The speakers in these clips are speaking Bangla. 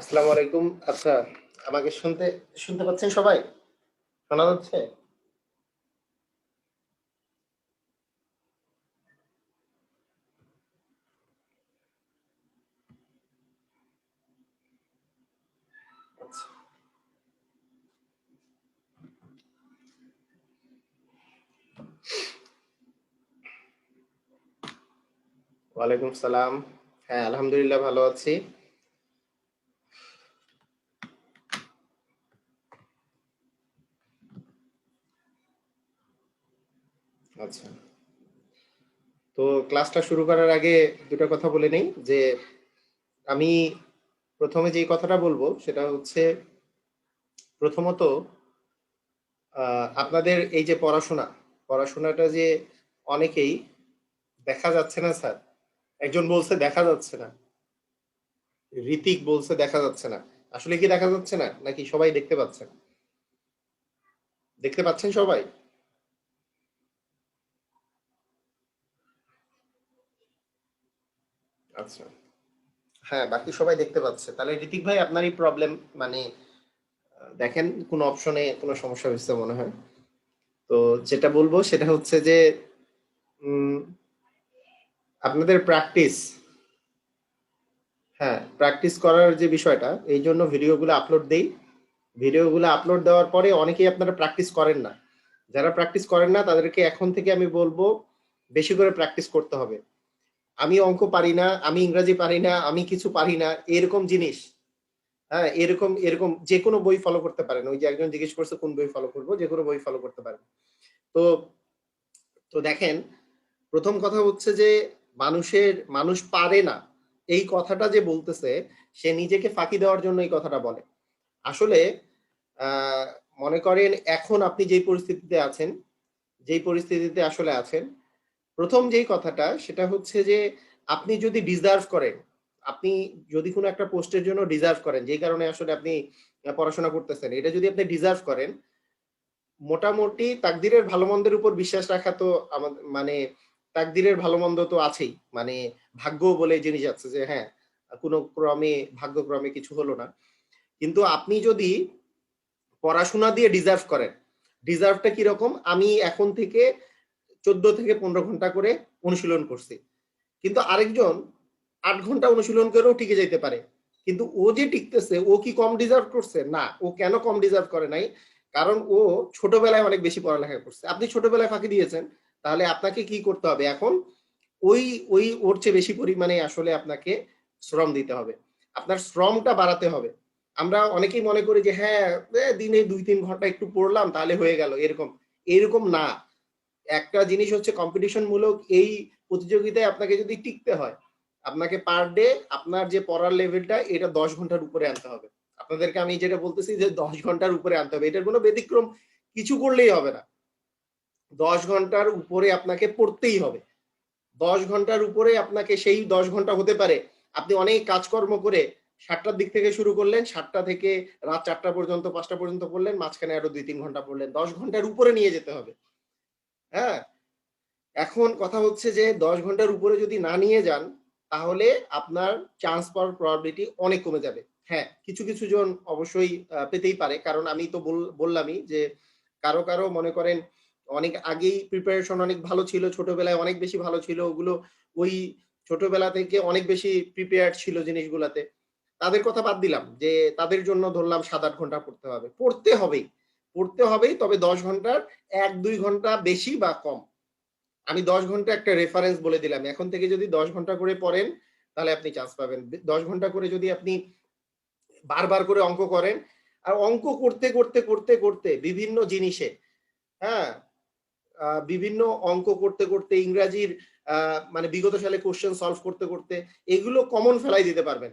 আসসালামু আলাইকুম। আচ্ছা, আমাকে শুনতে শুনতে পাচ্ছেন সবাই? শোনা যাচ্ছে? আচ্ছা। ওয়ালাইকুম সালাম। হ্যাঁ, আলহামদুলিল্লাহ ভালো আছি। আচ্ছা। তো ক্লাসটা শুরু করার আগে দুটো কথা বলে নেই যে আমি প্রথমে যেই কথাটা বলবো সেটা হচ্ছে প্রথমত আপনাদের এই যে পড়াশোনাটা যে অনেকেই দেখা যাচ্ছে না স্যার। একজন বলছে দেখা যাচ্ছে না। ঋতিক বলছে দেখা যাচ্ছে না। আসলে কি দেখা যাচ্ছে না নাকি সবাই দেখতে পাচ্ছেন? দেখতে পাচ্ছেন সবাই? আচ্ছা। হ্যাঁ, বাকি সবাই দেখতে পাচ্ছে। তাহলে ঋতিক ভাই আপনারই প্রবলেম, মানে দেখেন কোন অপশনে কোনো সমস্যা হয়েছে মনে হয়। তো যেটা বলবো সেটা হচ্ছে যে উম, আপনাদের প্র্যাকটিস, হ্যাঁ প্র্যাকটিস করার যে বিষয়টা, এই জন্য ভিডিওগুলো আপলোড দেই। ভিডিওগুলো আপলোড দেওয়ার পরে অনেকেই আপনারা প্র্যাকটিস করেন না। যারা প্র্যাকটিস করেন না তাদেরকে এখন থেকে আমি বলবো বেশি করে প্র্যাকটিস করতে হবে। আমি অঙ্ক পারি না, আমি ইংরাজি পারি না, আমি কিছু পারি না, এরকম জিনিস, হ্যাঁ এরকম এরকম যে কোনো বই ফলো করতে পারেন। ওই যে একজন জিজ্ঞেস করছে কোন বই ফলো করবো, যে কোনো বই ফলো করতে পারেন। তো তো দেখেন, প্রথম কথা হচ্ছে যে মানুষ পারে না, এই কথাটা যে বলতেছে সে নিজেকে ফাঁকি দেওয়ার জন্য এই কথাটা বলে। আসলে আহ, মনে করেন এখন আপনি যেই পরিস্থিতিতে আছেন, যেই পরিস্থিতিতে আসলে আছেন, প্রথম যেই কথাটা সেটা হচ্ছে যে আপনি যদি ডিজার্ভ করেন, আপনি যদি কোনো একটা পোস্টের জন্য ডিজার্ভ করেন, যেই কারণে আসলে আপনি পড়াশোনা করতেছেন, এটা যদি আপনি ডিজার্ভ করেন, মোটামুটি তাকদিরের ভালো মন্দের উপর বিশ্বাস রাখা তো আমাদের মানে তাকদিরের ভালো মন্দ তো আছেই, মানে ভাগ্য বলে জিনিস আছে যে হ্যাঁ কোনো ক্রমে ভাগ্যক্রমে কিছু হলো না। কিন্তু আপনি যদি পড়াশোনা দিয়ে ডিজার্ভ করেন, ডিজার্ভটা কিরকম, আমি এখন থেকে 14 থেকে 15 ঘন্টা করে অনুশীলন করছি, কিন্তু আরেকজন 8 ঘন্টা অনুশীলন করেও টিকে যাইতে পারে। কিন্তু ও যে টিকতেছে, ও কি কম ডিজার্ভ করছে? না, ও কেন কম ডিজার্ভ করে নাই? কারণ ও ছোটবেলায় অনেক বেশি পড়ালেখা করছে। আপনি ছোটবেলায় ফাঁকি দিয়েছেন, তাহলে আপনাকে কি করতে হবে এখন? ওই ওই ওর চেয়ে বেশি পরিমাণে আসলে আপনাকে শ্রম দিতে হবে, আপনার শ্রমটা বাড়াতে হবে। আমরা অনেকেই মনে করি যে হ্যাঁ দিনে 2-3 ঘন্টা একটু পড়লাম তাহলে হয়ে গেল, এরকম এরকম না। একটা জিনিস হচ্ছে কম্পিটিশন মূলক এই প্রতিযোগিতায় আপনাকে যদি টিকতে হয়, আপনাকে পার ডে আপনার যে পড়ার লেভেলটা এটা 10 ঘন্টার উপরে আনতে হবে। আপনাদেরকে আমি যেটা বলতেছি যে 10 ঘন্টার উপরে আনতে হবে, এটার কোনো ব্যতিক্রম কিছু করলেই হবে না। 10 ঘন্টার উপরে আপনাকে পড়তেই হবে। 10 ঘন্টার উপরে আপনাকে, সেই 10 ঘন্টা হতে পারে আপনি অনেক কাজকর্ম করে 7টার দিক থেকে শুরু করলেন, 7টা থেকে রাত 4টা পর্যন্ত 5টা পর্যন্ত পড়লেন, মাঝখানে আরো 2-3 ঘন্টা পড়লেন, 10 ঘন্টার উপরে নিয়ে যেতে হবে। হ্যাঁ, এখন কথা হচ্ছে যে 10 ঘন্টার উপরে যদি না নিয়ে যান, তাহলে আপনার চান্স পাওয়ার প্রবাবিলিটি অনেক কমে যাবে। হ্যাঁ, কিছু কিছু জন অবশ্যই পেতেই পারে, কারণ আমি তো বললামই যে কারো কারো মনে করেন অনেক আগেই প্রিপারেশন অনেক ভালো ছিল, ছোটবেলায় অনেক বেশি ভালো ছিল, ওগুলো ওই ছোটবেলা থেকে অনেক বেশি প্রিপেয়ার্ড ছিল জিনিসগুলাতে। তাদের কথা বাদ দিলাম, যে তাদের জন্য ধরলাম 7-8 ঘন্টা পড়তে হবে, পড়তে হবেই, পড়তে হবেই, তবে 10 ঘন্টার 1-2 ঘন্টা বেশি বা কম। আমি 10 ঘন্টা একটা রেফারেন্স বলে দিলাম, এখন থেকে যদি 10 ঘন্টা করে পড়েন তাহলে আপনি চান্স পাবেন। 10 ঘন্টা করে যদি আপনি বারবার করে অঙ্ক করেন, আর অঙ্ক করতে করতে করতে করতে বিভিন্ন জিনিসে, হ্যাঁ বিভিন্ন অঙ্ক করতে করতে ইংরাজির মানে বিগত সালে কোশ্চেন সলভ করতে করতে এগুলো কমন ফেলাই দিতে পারবেন।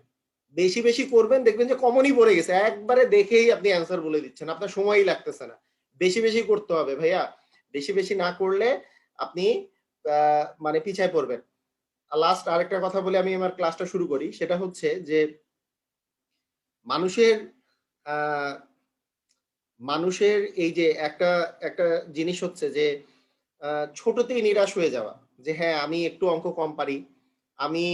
বেশি বেশি করবেন, দেখবেন যে কমনই পড়ে গেছে, একবারে দেখেই আপনি অ্যান্সার বলে দিচ্ছেন, আপনার সময়ই লাগতেছে না। বেশি বেশি করতে হবে ভাইয়া, বেশি বেশি না করলে আপনি মানে পিছায় পড়বেন। লাস্ট আরেকটা কথা বলে আমি আমার ক্লাসটা শুরু করি, সেটা হচ্ছে যে মানুষের আহ, মানুষের এই যে একটা একটা জিনিস হচ্ছে যে ছোটতেই নিরাশ হয়ে যাওয়া, যে হ্যাঁ আমি একটু অঙ্ক কম পারি, আমি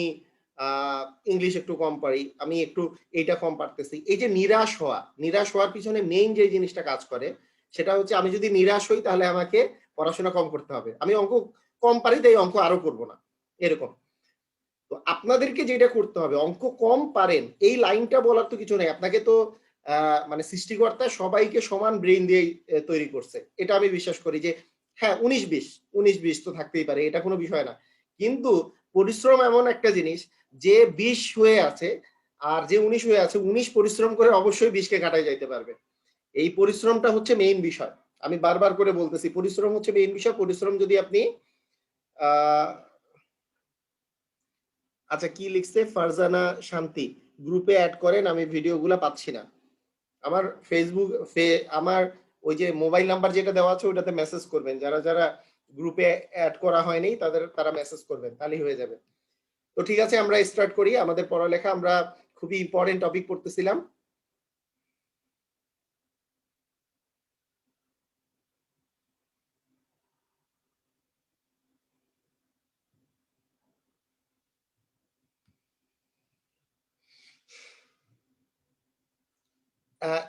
ইংলিশ একটু কম পারি, আমি একটু এইটা কম পারতেছি। এই যে নিরাশ হওয়ার পিছনে মেইন যে জিনিসটা কাজ করে সেটা হচ্ছে আমি যদি নিরাশ হই তাহলে আমাকে পড়াশোনা কম করতে হবে। আমি অঙ্ক কম পারি তাই অঙ্ক আরো করব না, এরকম। তো আপনাদেরকে যেটা করতে হবে, অঙ্ক কম পারেন এই লাইনটা বলার তো কিছু নেই। আপনাকে তো মানে সৃষ্টিকর্তা সবাইকে সমান ব্রেইন দিয়ে তৈরি করছে, এটা আমি বিশ্বাস করি যে হ্যাঁ 19-20 তো থাকতেই পারে, এটা কোনো বিষয় না। কিন্তু পরিশ্রম এমন একটা জিনিস, যে 20 হয়ে আছে আর যে 19 হয়ে আছে, 19 পরিশ্রম করে অবশ্যই 20 কে কাটায় যাইতে পারবে। এই পরিশ্রমটা হচ্ছে মেইন বিষয়। আমি বারবার করে বলতেছি পরিশ্রম হচ্ছে মেইন বিষয়। পরিশ্রম যদি আপনি আচ্ছা কি লিখছে ফারজানা শান্তি, গ্রুপে অ্যাড করেন, আমি ভিডিওগুলো পাচ্ছি না। আমার ফেসবুক আমার ওই যে মোবাইল নাম্বার যেটা দেওয়া আছে ওটাতে মেসেজ করবেন, যারা যারা গ্রুপে অ্যাড করা হয়নি তারা মেসেজ করবেন, তাহলেই হয়ে যাবে। তো ঠিক আছে, আমরা স্টার্ট করি আমাদের পড়ালেখা। আমরা খুবই ইম্পর্টেন্ট টপিক পড়তেছিলাম।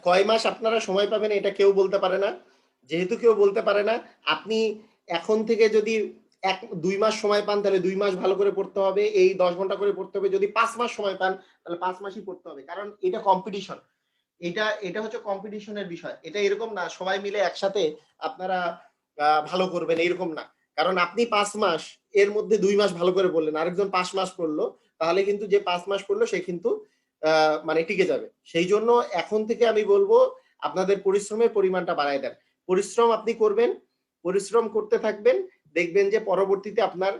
কয় মাস আপনারা সময় পাবেন এটা কেউ বলতে পারে না। যেহেতু কেউ বলতে পারে না, আপনি এখন থেকে যদি 1-2 মাস সময় পান তাহলে 2 মাস ভালো করে পড়তে হবে, এই 10 ঘন্টা করে পড়তে হবে। যদি 5 মাস সময় পান তাহলে 5 মাসই পড়তে হবে, কারণ এটা কম্পিটিশন। এটা এটা হচ্ছে কম্পিটিশনের বিষয়। এটা এরকম না সবাই মিলে একসাথে আপনারা ভালো করবেন, এরকম না। কারণ আপনি 5 মাস এর মধ্যে 2 মাস ভালো করে পড়লেন, আরেকজন 5 মাস পড়লো, তাহলে কিন্তু যে 5 মাস পড়লো সে কিন্তু মানে টিকে যাবে। সেই জন্য এখন থেকে আমি বলবো আপনাদের পরিশ্রমের পরিমাণটা বাড়ায় দেন। পরিশ্রম আপনি করবেন, পরিশ্রম করতে থাকবেন, দেখবেন যে পরবর্তীতে আপনার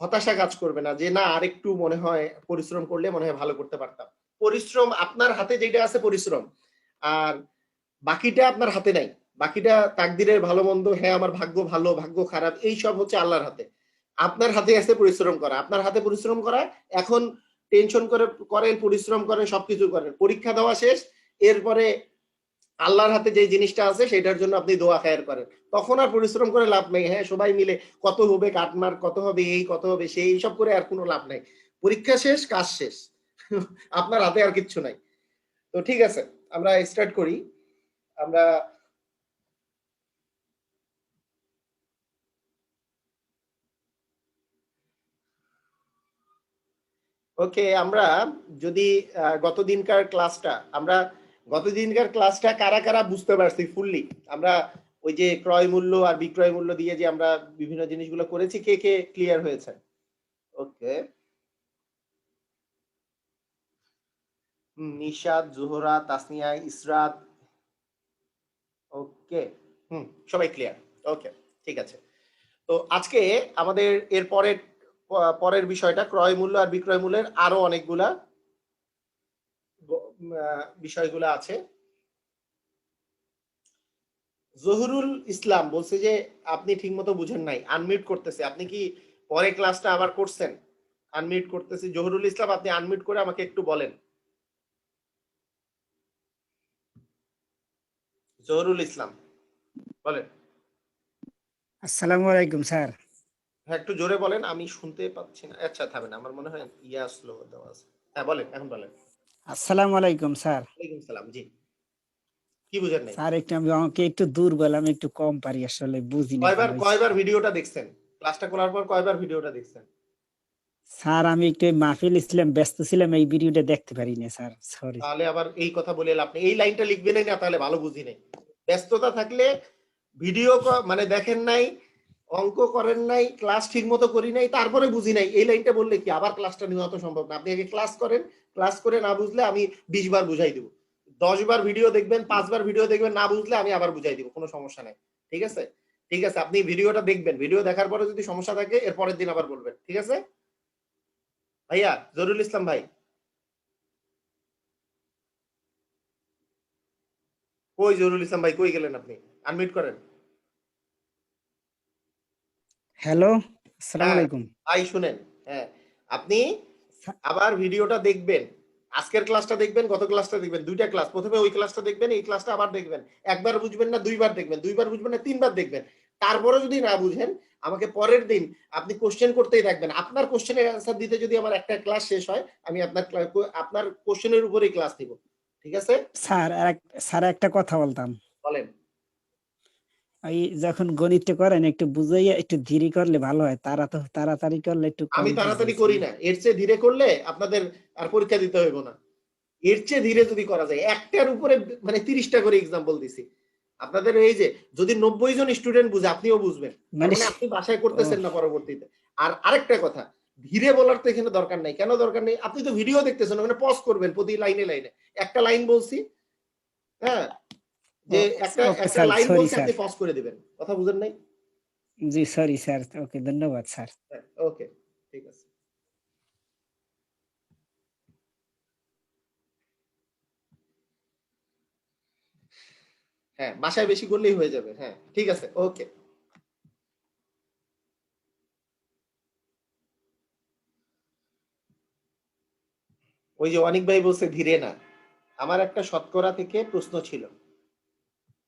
হতাশা কাজ করবে না, যে না আরেকটু মনে হয় পরিশ্রম করলে মনে হয় ভালো করতে পারতাম। পরিশ্রম আপনার হাতে যেটা আছে পরিশ্রম, আর বাকিটা আপনার হাতে নাই। বাকিটা তাকদিরের ভালো মন্দ, হ্যাঁ আমার ভাগ্য ভালো ভাগ্য খারাপ, এই সব হচ্ছে আল্লাহর হাতে। আপনার হাতে আছে পরিশ্রম করা, আপনার হাতে পরিশ্রম করা। এখন টেনশন করে করেন, পরিশ্রম করেন, সবকিছু করেন, পরীক্ষা দেওয়া শেষ, এরপরে আল্লাহর হাতে যে জিনিসটা আছে সেটার জন্য আপনি দোয়া খায়ের করেন, তখন আর পরিশ্রম করে লাভ নেই। হ্যাঁ সবাই মিলে কত হবে কাটমার, কত হবে এই, কত হবে সেই, সব করে আর কোনো লাভ নাই। পরীক্ষা শেষ, কাজ শেষ, আপনার হাতে আর কিচ্ছু নাই। তো ঠিক আছে, আমরা স্টার্ট করি। আমরা ওকে, আমরা যদি গতদিনকার ক্লাসটা কারা কারা বুঝতে পারছি ফুললি, আমরা ওই যে ক্রয় মূল্য আর বিক্রয় মূল্য দিয়ে যে আমরা বিভিন্ন জিনিসগুলো করেছি, কে কে ক্লিয়ার হয়েছে? ওকে, নিশাদ, জোহরা, তাসনিয়া, ইসরাত, ওকে, সবাই ক্লিয়ার। ওকে, ঠিক আছে। তো আজকে আমাদের এর পরের বিষয়টা ক্রয় মূল্য আর বিক্রয় মূল্যের আরো অনেকগুলা বিষয়গুলো আছে। জহুরুল ইসলাম বলছে যে আপনি ঠিকমতো বুঝেন নাই, আনমিউট করতেছে। আপনি কি পরে ক্লাসটা আবার করছেন? আনমিউট করতেছি। জহুরুল ইসলাম আপনি আনমিউট করে আমাকে একটু বলেন। জহুরুল ইসলাম বলেন। আসসালামু আলাইকুম স্যার। হ্যাঁ একটু জোরে বলেন, আমি শুনতে পাচ্ছি না। আচ্ছা থামেন, আমার মনে হয় ইয়া আসলো দেওয়া আছে। হ্যাঁ বলেন, এখন বলেন। আসসালামু আলাইকুম স্যার। ওয়ালাইকুম সালাম। জি, কি বুঝেন নাই? স্যার একটু আমি অঙ্কে একটু দুর্বল, আমি একটু কম পারি, আসলে বুঝি না কয়বার ভালো। কয়বার ভিডিওটা দেখছেন? ক্লাসটা করার পর কয়বার ভিডিওটা দেখছেন? স্যার আমি একটু মাহফিল ছিলাম, ব্যস্ত ছিলাম, এই ভিডিওটা দেখতে পারি না স্যার, সরি। তাহলে আবার এই কথা বলে লাভ নেই, এই লাইনটা লিখবেনই না, তাহলে ভালো বুঝি নাই। ব্যস্ততা থাকলে ভিডিও মানে দেখেন নাই, অঙ্ক করেন নাই, ক্লাস ঠিক মতো করি নাই, তারপরে বুঝি নাই, এই লাইনটা বললে কি আবার ক্লাসটা নেওয়া তো সম্ভব না। আপনি আগে ক্লাস করেন, ক্লাস করে না বুঝলে আমি 20 বার বুঝাই দেবো। 10 বার ভিডিও দেখবেন, 5 বার ভিডিও দেখবেন, না বুঝলে আমি আবার বুঝাই দিব, কোনো সমস্যা নাই। ঠিক আছে, ঠিক আছে, আপনি ভিডিওটা দেখবেন, ভিডিও দেখার পরে যদি সমস্যা থাকে এর পরের দিন আবার বলবেন, ঠিক আছে? ভাইয়া জরুল ইসলাম ভাই, কই জরুল ইসলাম ভাই, কই গেলেন আপনি? আনমিউট করেন। হ্যালো, আসসালামু হ্যাঁ আলাইকুম। ভাই শুনেন, হ্যাঁ আপনি স্যার, আবার ভিডিওটা দেখবেন, আজকের ক্লাসটা দেখবেন, গত ক্লাসটা দেখবেন, দুইটা ক্লাস। প্রথমে ওই ক্লাসটা দেখবেন, এই ক্লাসটা আবার দেখবেন। একবার বুঝবেন না 2 বার দেখবেন, 2 বার বুঝবেন না 3 বার দেখবেন। তারপরে যদি না বুঝেন আমাকে পরের দিন আপনি কোশ্চেন করতেই থাকবেন। আপনার কোশ্চেনের অ্যান্সার দিতে যদি আমার একটা ক্লাস শেষ হয়, আমি আপনার কোশ্চেনের উপরেই ক্লাস দিব। ঠিক আছে? স্যার একটা কথা বলতাম, বলেন। ওই যখন গণিতটা করেন একটু বুঝাইয়া একটু ধীরে করলে ভালো হয়, তাড়াতাড়ি করলে একটু আমি কম তাড়াতাড়ি বুঝাইছে করি না, এর চেয়ে ধীরে করলে আপনাদের আর পরীক্ষা দিতে হইব না। এর চেয়ে ধীরে যদি করা যায়, একটার উপরে মানে 30টা করে এক্সাম্পল দিছি আপনাদের। এই যে যদি 90 জন স্টুডেন্ট বুঝে, আপনিও বুঝবেন, তার মানে মানে আপনি বাসায় ও করতেছেন না পরবর্তীতে। আর আরেকটা কথা, ধীরে বলার তো এখানে দরকার নাই। কেন দরকার নেই? আপনি তো ভিডিও দেখতেছেন, ওখানে পজ করবেন প্রতি লাইনে লাইনে। একটা লাইন বলছি, হ্যাঁ, যে একটা ওকে একটা স্যার, লাইন সরি বলছি, স্যার। আপনি পজ করে দিবেন। কথা বুঝেন নাই? জি সরি স্যার, ওকে ধন্যবাদ স্যার। হ্যাঁ, ওকে, ঠিক আছে। হ্যাঁ, বাসায় বেশি করলেই হয়ে যাবে। হ্যাঁ, ঠিক আছে, ওকে। ওই যে অনিক ভাই বলছে ধীরে না, আমার একটা শতকরা থেকে প্রশ্ন ছিল।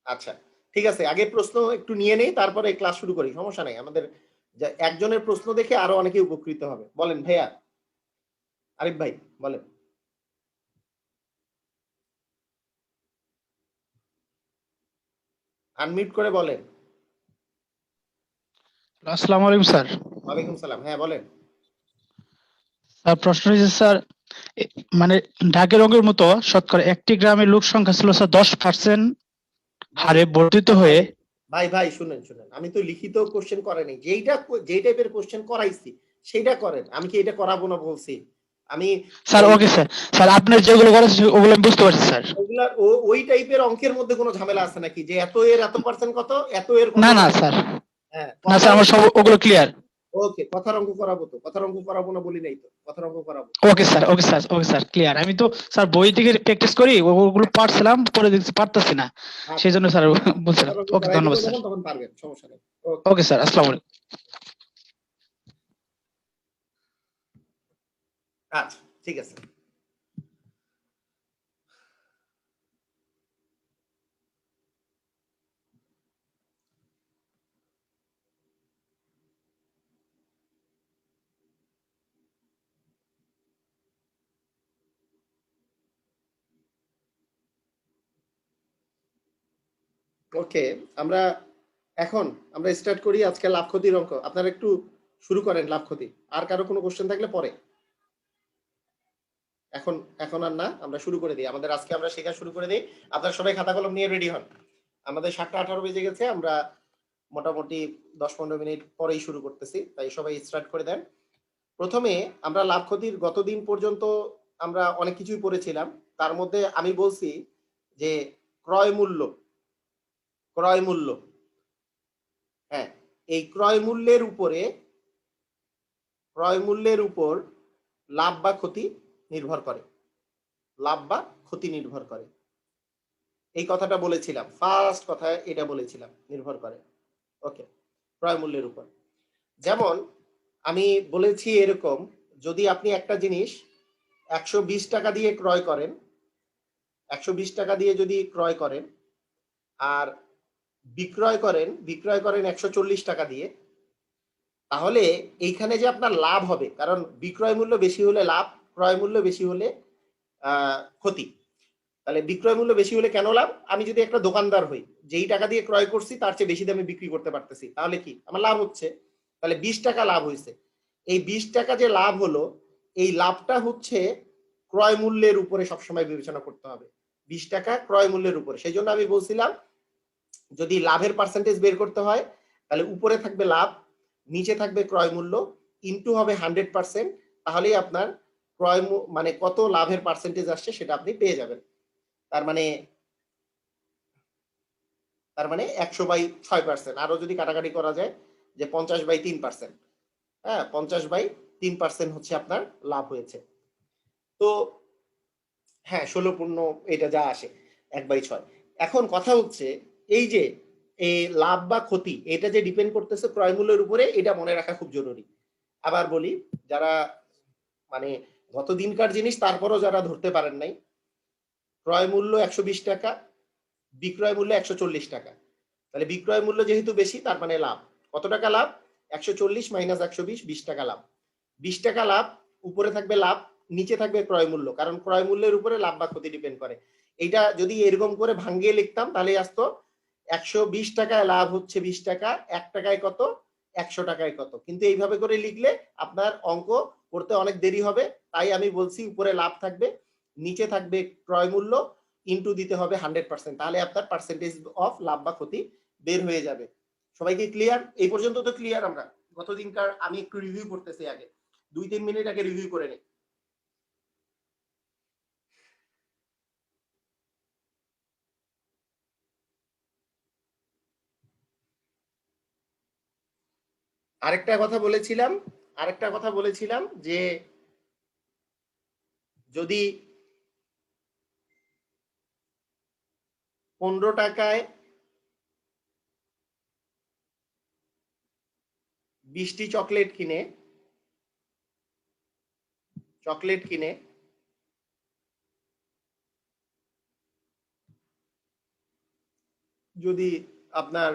আচ্ছা, ঠিক আছে, আগে প্রশ্ন একটু নিয়ে নেই, তারপরে ক্লাস শুরু করি, সমস্যা নাই। আমাদের একজনের প্রশ্ন দেখে আরো অনেকে উপকৃত হবে। বলেন ভাইয়া, আরিফ ভাই বলেন। আনমিউট করে বলেন। আসসালামু আলাইকুম স্যার। ওয়ালাইকুম সালাম, হ্যাঁ বলেন। স্যার প্রশ্ন হয়েছে স্যার, মানে ঢাকের রঙের মতো শতকরা একটি গ্রামের লোক সংখ্যা ছিল স্যার 10% ভাই হারে বর্ধিত ভাই হয়ে। ভাই ভাই শুনেন শুনেন, আমি তো লিখিত কোশ্চেন করাইনি। যেই টাইপের কোশ্চেন করাইছি সেইটা করেন। আমি কি এটা করাবো না বলছি? আমি স্যার ওই ওকে স্যার, স্যার আপনার যেগুলো করেছেন ওগুলো আমি বুঝতে পারছি স্যার। ওইগুলা ওই টাইপের অঙ্কের মধ্যে কোনো ঝামেলা আছে নাকি, যে এত এর এত পার্সেন্ট কত, এত এর কত না না পার্সেন্ট? স্যার, হ্যাঁ, না কথার স্যার আমার অঙ্ক সব ওগুলো ক্লিয়ার। ওকে, কথার অঙ্ক করাবো তো, কথার অঙ্ক করাবো না বলি নাই তো, কথার অঙ্ক করাবো। Okay sir, okay sir, okay sir clear. আমি তো স্যার বই থেকে প্র্যাকটিস করি, ওগুলো পারছিলাম, পরে দেখছি পারতাছি না, সেই আচ্ছা, জন্য স্যার বলছিলাম। কথার অঙ্ক ওকে করাই দিব ধন্যবাদ স্যার। যখন, তখন পারবেন, সমস্যা নেই। ওকে, ওকে স্যার, আসসালামু আলাইকুম। আচ্ছা, ঠিক আছে। ওকে, আমরা এখন আমরা স্টার্ট করি আজকে লাভ ক্ষতির অঙ্ক। আপনারা একটু শুরু করেন লাভ ক্ষতি। আর কারো কোনো কোশ্চেন থাকলে পরে, এখন এখন আর না, আমরা শুরু করে দিই। আমাদের আজকে আমরা শেখা শুরু করে দিই। আপনারা সবাই খাতা কলম নিয়ে রেডি হন। আমাদের 7:18 বেজে গেছে, আমরা মোটামুটি 10-15 মিনিট পরেই শুরু করতেছি, তাই সবাই স্টার্ট করে দেন। প্রথমে আমরা লাভ ক্ষতির গতদিন পর্যন্ত আমরা অনেক কিছুই পড়েছিলাম। তার মধ্যে আমি বলছি যে ক্রয় মূল্য, ক্রয় মূল্য, হ্যাঁ, এই ক্রয় মূল্যের উপর লাভ বা ক্ষতি নির্ভর করে, লাভ বা ক্ষতি নির্ভর করে। এই কথাটা বলেছিলাম, ফার্স্ট কথা এটা বলেছিলাম, নির্ভর করে। ওকে, ক্রয় মূল্যের উপর। যেমন আমি বলেছি এরকম, যদি আপনি একটা জিনিস 120 টাকা দিয়ে ক্রয় করেন, 120 টাকা দিয়ে যদি ক্রয় করেন, আর বিক্রয় করেন 140 টাকা দিয়ে, তাহলে এইখানে যে আপনার লাভ হবে, কারণ বিক্রয় মূল্য বেশি হলে লাভ, ক্রয় মূল্য বেশি হলে ক্ষতি। তাহলে বিক্রয় মূল্য বেশি হলে কেন লাভ? আমি যদি একটা দোকানদার হই, যেই টাকা দিয়ে ক্রয় করছি তার চেয়ে বেশি দামে বিক্রি করতে পারতেছি, তাহলে কি আমার লাভ হচ্ছে? তাহলে 20 টাকা লাভ হয়েছে। এই 20 টাকা যে লাভ হলো, এই লাভটা হচ্ছে ক্রয় মূল্যের উপরে সবসময় বিবেচনা করতে হবে। 20 টাকা ক্রয় মূল্যের উপরে। সেই জন্য আমি বলছিলাম, যদি লাভের পার্সেন্টেজ বের করতে হয়, তাহলে উপরে থাকবে লাভ, নিচে থাকবে ক্রয় মূল্য, ইনটু হবে 100%, তাহলেই আপনার মানে কত লাভের পার্সেন্টেজ আসছে সেটা আপনি পেয়ে যাবেন। তার মানে 100/6%। আরো যদি কাটাকাটি করা যায়, যে 50/3%, হ্যাঁ, 50/3% হচ্ছে আপনার লাভ হয়েছে। তো হ্যাঁ, 16 এটা যা আসে 1/6। এখন কথা হচ্ছে, এই যে এই লাভ বা ক্ষতি, এটা যে ডিপেন্ড করতেছে ক্রয় মূল্যের উপরে, এটা মনে রাখা খুব জরুরি। আবার বলি, যারা মানে গত দিনকার জিনিস তারপরও যারা ধরতে পারেন নাই, ক্রয় মূল্য 120 টাকা, বিক্রয় মূল্য 140 টাকা, তাহলে বিক্রয় মূল্য যেহেতু বেশি তার মানে লাভ। কত টাকা লাভ? 140 মাইনাস 120, 20 টাকা লাভ। 20 টাকা লাভ, উপরে থাকবে লাভ, নিচে থাকবে ক্রয় মূল্য, কারণ ক্রয় মূল্যের উপরে লাভ বা ক্ষতি ডিপেন্ড করে। এইটা যদি এরকম করে ভাঙ্গিয়ে লিখতাম তাহলে আসতো 120 টাকায় লাভ হচ্ছে 20 টাকা, 1 টাকায় কত, 100 টাকায় কত। কিন্তু এইভাবে করে লিখলে আপনার অঙ্ক করতে অনেক দেরি হবে, তাই আমি বলছি উপরে লাভ থাকবে, নিচে থাকবে ক্রয় মূল্য, ইনটু দিতে হবে 100%, তাহলে আপনার পার্সেন্টেজ অফ লাভ বা ক্ষতি বের হয়ে যাবে। সবাইকে ক্লিয়ার? এই পর্যন্ত তো ক্লিয়ার? আমরা গতদিনকার আমি একটু রিভিউ করতেছি, আগে 2-3 মিনিট আগে রিভিউ করে নিই। আরেকটা কথা বলেছিলাম যে যদি 15 টাকায় 20টি চকলেট কিনে যদি আপনার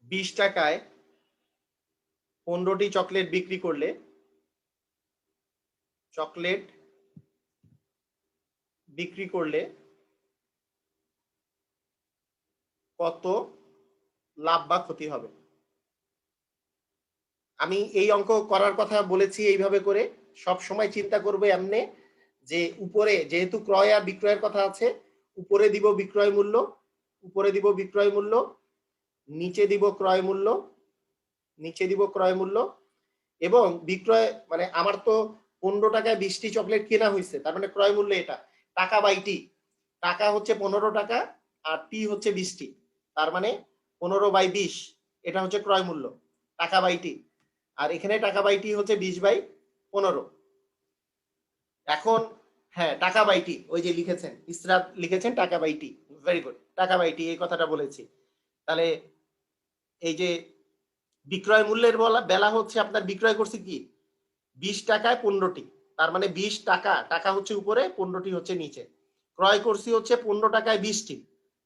20 টাকায় 15টি চকলেট বিক্রি করলে কত লাভ বা ক্ষতি হবে? আমি এই অঙ্ক করার কথা বলেছি এইভাবে করে। সব সময় চিন্তা করবে এমনি যে উপরে যেহেতু ক্রয় আর বিক্রয়ের কথা আছে, উপরে দিব বিক্রয় মূল্য, নিচে দিব ক্রয় মূল্য, এবং বিক্রয় মানে আমার তো 15 টাকায় 20টি চকলেট কেনা হয়েছে, তার মানে ক্রয় মূল্য এটা, টাকা বাই টি, টাকা হচ্ছে 15 টাকা আর টি হচ্ছে 20টি, তার মানে 15/20, এটা হচ্ছে ক্রয় মূল্য, টাকা বাই টি। আর এখানে টাকা বাই টি হচ্ছে 20/15। এখন হ্যাঁ, টাকা বাই টি, ওই যে লিখেছেন ইসরাত, লিখেছেন টাকা বাই টি, ভেরি গুড, টাকা বাই টি, এই কথাটা বলেছি। তাহলে এই যে বিক্রয় মূল্যের বেলা হচ্ছে আপনার বিক্রয় করছি কি 20 টাকায় 15টি, তার মানে 20 টাকা, টাকা হচ্ছে উপরে, 15টি হচ্ছে নিচে। ক্রয় করছি হচ্ছে 15 টাকায় 20টি,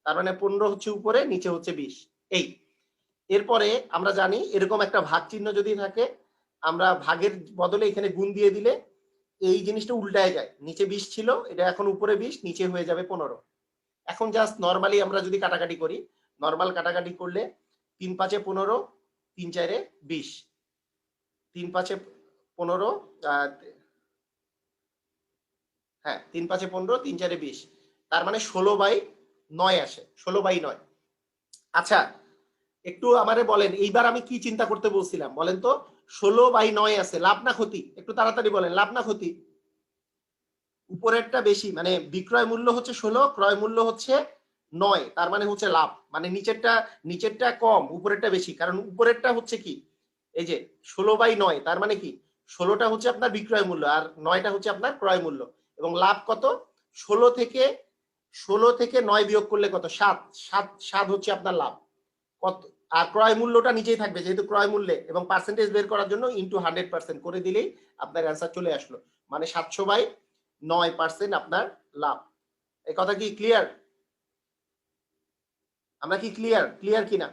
তার মানে 15 হচ্ছে উপরে, নিচে হচ্ছে 20। এই এরপরে আমরা জানি এরকম একটা ভাগ চিহ্ন যদি থাকে, আমরা ভাগের বদলে এখানে গুণ দিয়ে দিলে এই জিনিসটা উল্টায় যায়, নিচে 20 ছিল, এটা এখন উপরে 20, নিচে হয়ে যাবে 15। এখন জাস্ট নর্মালি আমরা যদি কাটাকাটি করি, নর্মাল কাটাকাটি করলে 3-5 = 15, 3-4 = 20, 3-5 = 15, হ্যাঁ 3-5 = 15, 3-4 = 20, তার মানে 16/9 আসে, 16/9। আচ্ছা একটু আমারে বলেন এইবার আমি কি চিন্তা করতে বলছিলাম বলেন তো? 16/9 আছে, লাভ না ক্ষতি? একটু তাড়াতাড়ি বলেন, লাভ না ক্ষতি? উপরেরটা বেশি, মানে বিক্রয় মূল্য হচ্ছে 16, ক্রয় মূল্য হচ্ছে 9, তার মানে হচ্ছে লাভ, মানে নিচেরটা কম, উপরেরটা বেশি, কারণ উপরেরটা হচ্ছে কি এই যে 16/9, তার মানে কি 16টা হচ্ছে আপনার বিক্রয় মূল্য আর 9টা হচ্ছে আপনার ক্রয় মূল্য। এবং লাভ কত? 16 থেকে 9 বিয়োগ করলে কত? 7 হচ্ছে আপনার লাভ। কত? আর ক্রয় মূল্যটা নিচেই থাকবে যেহেতু ক্রয় মূল্যে, এবং পার্সেন্টেজ বের করার জন্য ইনটু 100% করে দিলেই আপনার অ্যান্সার চলে আসলো, মানে 700/9% আপনার লাভ। এই কথা কি ক্লিয়ার? আমরা কি ক্লিয়ার কিনা?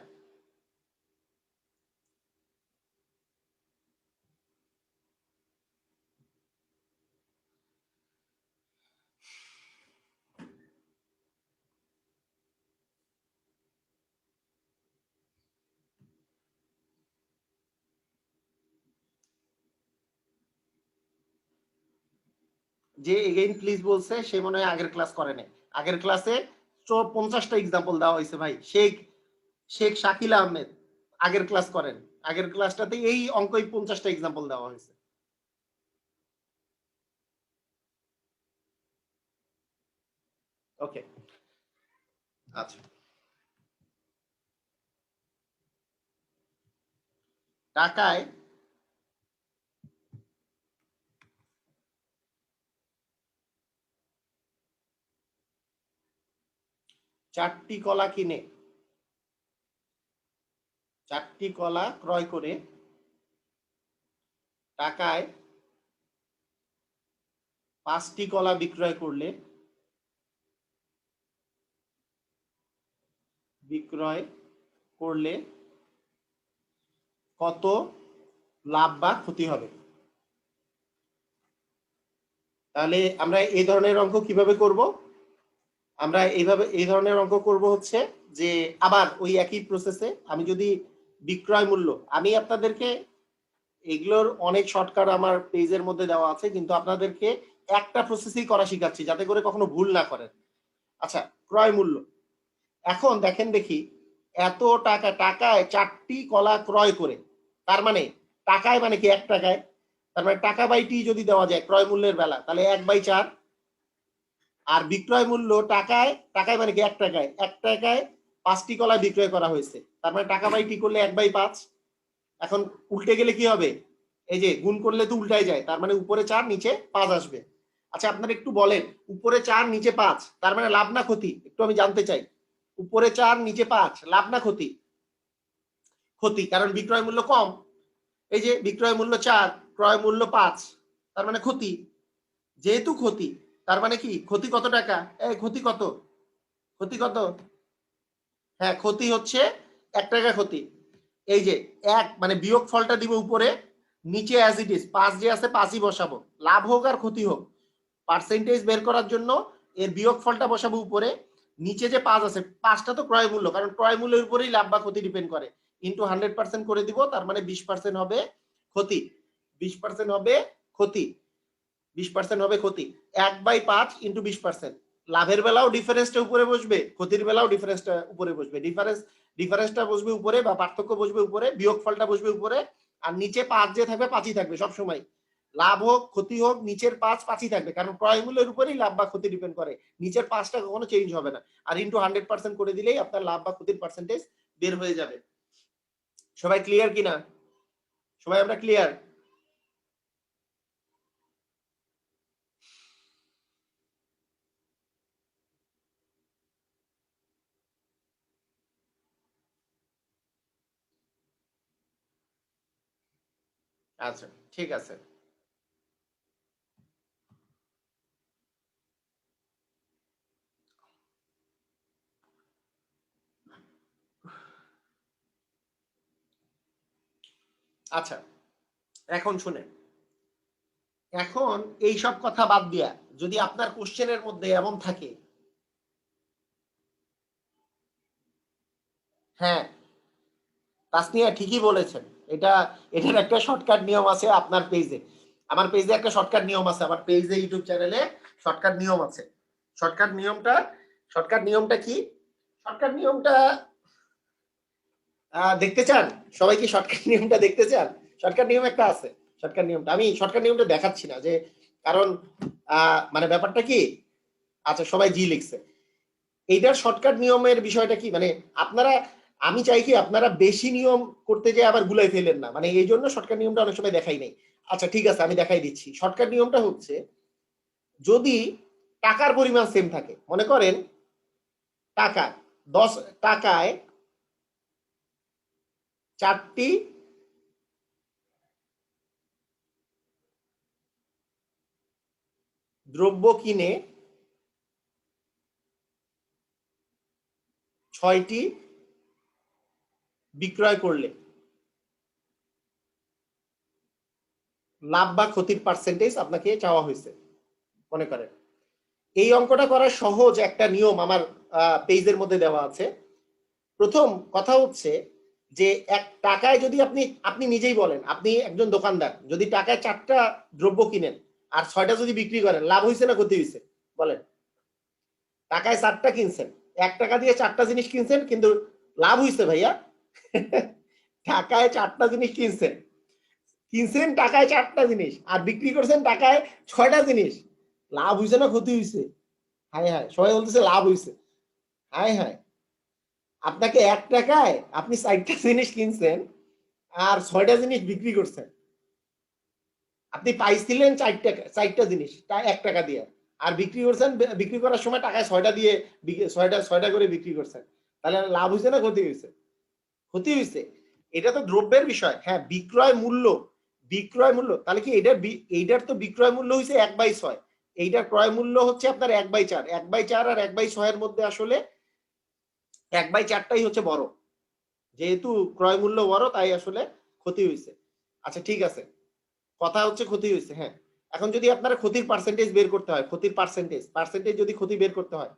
যে এগেইন প্লিজ বলছে সে মনে হয় আগের ক্লাস করে নাই। আগের ক্লাসে 50টা এক্সাম্পল দেওয়া হয়েছে ভাই। শেখ শাকিল আহমেদ আগের ক্লাস করেন, আগের ক্লাসটাতে এই অঙ্কই 50টা এক্সাম্পল দেওয়া হয়েছে। ওকে আচ্ছা, টাকায় 4টি কলা ক্রয় করে টাকায় 5টি কলা বিক্রয় করলে বিক্রয় করলে কত লাভ বা ক্ষতি হবে। তাহলে আমরা এই ধরনের অঙ্ক কিভাবে করব? আমরা এই ধরনের অঙ্ক করব হচ্ছে যে আবার ওই একই প্রসেসে আমি যদি বিক্রয় মূল্য, আমি আপনাদেরকে এগুলোর অনেক শর্টকাট আমার পেজের মধ্যে দেওয়া আছে, কিন্তু আপনাদেরকে একটা প্রসেসই করা শিখাচ্ছি যাতে করে কখনো ভুল না করেন। আচ্ছা, ক্রয় মূল্য। এখন দেখেন দেখি, এত টাকা, টাকায় 4টি কলা ক্রয় করে, তার মানে টাকায় মানে কি 1 টাকায়, তার মানে টাকা বাই টি যদি দেওয়া যায় ক্রয় মূল্যের বেলা, তাহলে 1/4। আর বিক্রয় মূল্য টাকায়, টাকায় মানে কি 1 টাকায়, 1 টাকায় 5টি কলা বিক্রয় করা হয়েছে, তার মানে টাকা বাই টি করলে 1/5। এখন উল্টে গেলে কি হবে? এই যে গুণ করলে তো উল্টাই যায়, তার মানে উপরে 4 নিচে 5 আসবে। আচ্ছা, আপনারা একটু বলেন, উপরে 4 নিচে 5, তার মানে লাভ না ক্ষতি? একটু আমি জানতে চাই। উপরে 4 নিচে 5, লাভ না ক্ষতি? ক্ষতি, কারণ বিক্রয় মূল্য কম। এই যে বিক্রয় মূল্য 4, ক্রয় মূল্য 5, তার মানে ক্ষতি। যেহেতু ক্ষতি, তার মানে কি ক্ষতি কত টাকা? এই ক্ষতি কত? ক্ষতি কত? হ্যাঁ, ক্ষতি হচ্ছে 1 টাকা ক্ষতি। এই যে 1 মানে বিয়োগ ফলটা দিব উপরে, নিচে অ্যাজ ইট ইজ 5 যে আছে 5ই বসাবো। লাভ হোক আর ক্ষতি হোক, পার্সেন্টেজ বের করার জন্য এর বিয়োগ ফলটা বসাবো উপরে, নিচে যে 5 আছে, 5টা তো ক্রয় মূল্য, কারণ ক্রয় মূল্যের উপরেই লাভ বা ক্ষতি ডিপেন্ড করে, ইনটু 100% করে দিব, তার মানে 20% হবে ক্ষতি। 20% হবে ক্ষতি, 20% হবে ক্ষতি। 1/5 ইনটু 20%। লাভের বেলাও ডিফারেন্সটা উপরে বসবে, ক্ষতির বেলাও ডিফারেন্সটা উপরে বসবে। ডিফারেন্সটা বসবে উপরে, বা পার্থক্য বসবে উপরে, বিয়োগফলটা বসবে উপরে, আর নিচে 5 যে থাকবে 5ই থাকবে সব সময়। লাভ হোক ক্ষতি হোক, নিচের 5ই থাকবে, কারণ ক্রয় মূল্যের উপরেই লাভ বা ক্ষতি ডিপেন্ড করে। নিচের 5টা কখনো চেঞ্জ হবে না। আর ইনটু 100% করে দিলেই আপনার লাভ বা ক্ষতির পার্সেন্টেজ বের হয়ে যাবে। সবাই ক্লিয়ার কিনা? সবাই আমরা ক্লিয়ার? আচ্ছা, ঠিক আছে। আচ্ছা, এখন শুনেন, এখন এই সব কথা বাদ দিয়া যদি আপনার কোশ্চেনের মধ্যে এমন থাকে, হ্যাঁ তাসনিয়া ঠিকই বলেছেন, এটার একটা শর্টকাট নিয়ম আছে আপনার পেজে, আমার পেজে একটা শর্টকাট নিয়ম আছে, আমার পেজে ইউটিউব চ্যানেলে শর্টকাট নিয়ম আছে। শর্টকাট নিয়মটা কি? শর্টকাট নিয়মটা দেখতে চান? সবাই কি শর্টকাট নিয়মটা দেখতে চান? শর্টকাট নিয়ম একটা আছে। শর্টকাট নিয়মটা আমি শর্টকাট নিয়মটা দেখাচ্ছি না, যে কারণ মানে ব্যাপারটা কি, আচ্ছা সবাই জি লিখছে। এইটার শর্টকাট নিয়মের বিষয়টা কি, মানে আপনারা, আমি চাই কি আপনারা বেশি নিয়ম করতে যেয়ে আবার গুলাই ফেলেন না, মানে এই জন্য শর্টকাট নিয়মটা অনেক সময় দেখাই নাই। আচ্ছা ঠিক আছে, আমি দেখাই দিচ্ছি। শর্টকাট নিয়মটা হচ্ছে, যদি টাকার পরিমাণ সেম থাকে, মনে করেন টাকা 10 টাকায় 4টি দ্রব্য কিনে 6টি বিক্রয় করলে লাভ বা ক্ষতির পার্সেন্টেজ আপনাকে চাওয়া হয়েছে। মনে করেন এই অঙ্কটা করার সহজ একটা নিয়ম আমার পেজের মধ্যে দেওয়া আছে। প্রথম কথা হচ্ছে যে 1 টাকায় যদি আপনি নিজেই বলেন, আপনি একজন দোকানদার, যদি টাকায় 4টা দ্রব্য কিনেন আর 6টা যদি বিক্রি করেন, লাভ হয়েছে না ক্ষতি হয়েছে? বলেন। টাকায় 4টা কিনছেন, 1 টাকা দিয়ে 4টা জিনিস কিনছেন, কিন্তু লাভ হয়েছে ভাইয়া। টাকায় 4টা জিনিস কিনছেন টাকায় 4টা জিনিস, আর বিক্রি করছেন টাকায় 6টা জিনিস, লাভ হয়েছে না ক্ষতি হয়েছে? হায় হায়, সবাই বলতেছে লাভ হয়েছে। হায় হায়, আপনাকে 1 টাকায় আপনি 4টা জিনিস কিনছেন আর 6টা জিনিস বিক্রি করছেন, আপনি পাইছিলেন 4টা জিনিস 1 টাকা দিয়ে, আর বিক্রি করছেন, বিক্রি করার সময় টাকায় 6টা দিয়ে 6টা করে বিক্রি করছেন, তাহলে লাভ হয়েছে না ক্ষতি হয়েছে? ক্ষতি হয়েছে। এটা তো দ্রব্যের বিষয়। হ্যাঁ, বিক্রয় মূল্য, তাহলে কি এইটার তো বিক্রয় মূল্য হয়েছে 1/6, এইটার ক্রয় মূল্য হচ্ছে আপনার 1/4। 1/4 আর 1/6 এর মধ্যে আসলে 1/4টাই হচ্ছে বড়, যেহেতু ক্রয় মূল্য বড় তাই আসলে ক্ষতি হয়েছে। আচ্ছা ঠিক আছে, কথা হচ্ছে ক্ষতি হয়েছে, হ্যাঁ। এখন যদি আপনারা ক্ষতির পার্সেন্টেজ বের করতে হয়, ক্ষতির পার্সেন্টেজ যদি ক্ষতি বের করতে হয়,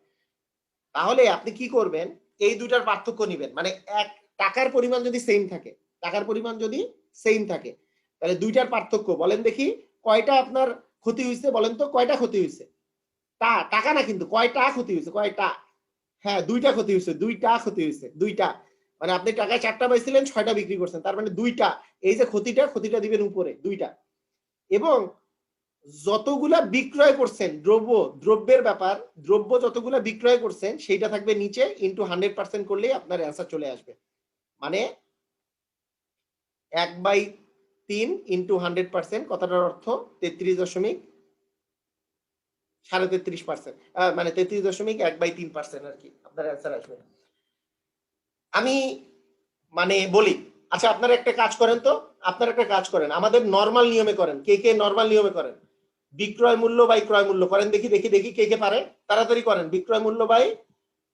তাহলে আপনি কি করবেন, এই দুইটার পার্থক্য নিবেন। মানে এক টাকার পরিমাণ যদি সেম থাকে, টাকার পরিমাণ যদি সেম থাকে, তাহলে দুইটার পার্থক্য বলেন দেখি, কয়টা আপনার ক্ষতি হয়েছে বলেন তো, কয়টা ক্ষতি হয়েছে? টাকা না কিন্তু, কয়টা ক্ষতি হয়েছে, কয়টা? হ্যাঁ, দুইটা ক্ষতি হয়েছে, দুইটা ক্ষতি হয়েছে, দুইটা। মানে আপনি টাকায় 4টা পাইছিলেন, 6টা বিক্রি করছেন, তার মানে দুইটা। এই যে ক্ষতিটা দিবেন উপরে, দুইটা। এবং যতগুলা বিক্রয় করছেন, দ্রব্যের ব্যাপার, দ্রব্য যতগুলা বিক্রয় করছেন সেইটা থাকবে নিচে, ইন্টু 100% করলেই আপনার অ্যান্সার চলে আসবে। মানে 1/3 ইন্টু 100%, কথাটার অর্থ 33.33%, মানে 33.1/3% আর কি আপনার অ্যান্সার আসবে। আমি মানে বলি, আচ্ছা আপনারা একটা কাজ করেন তো, আপনারা একটা কাজ করেন, আমাদের নর্মাল নিয়মে করেন, কে কে নর্মাল নিয়মে করেন? বিক্রয় মূল্য বাই ক্রয় মূল্য করেন, দেখি দেখি দেখি কে কে পারে, তাড়াতাড়ি করেন। বিক্রয় মূল্য বাই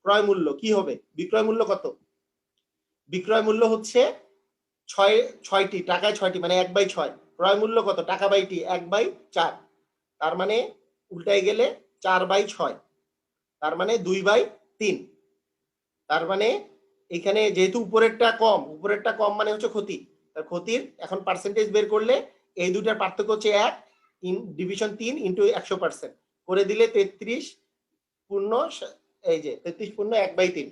ক্রয় মূল্য কি হবে? বিক্রয় মূল্য কত? বিক্রয় মূল্য হচ্ছে 6টি টাকায় 6টি, মানে 1/6। ক্রয় মূল্য কত? টাকা বাই টি, 1/4। তার মানে উল্টায় গেলে 4/6, তার মানে 2/3। তার মানে এখানে যেহেতু উপরেরটা কম মানে হচ্ছে ক্ষতি, ক্ষতির এখন পার্সেন্টেজ বের করলে এই দুটার পার্থক্য হচ্ছে 1 ডিভিশন 3 ইন্টু 100% করে দিলে 33 পূর্ণ, এই যে 33 পূর্ণ 1/3,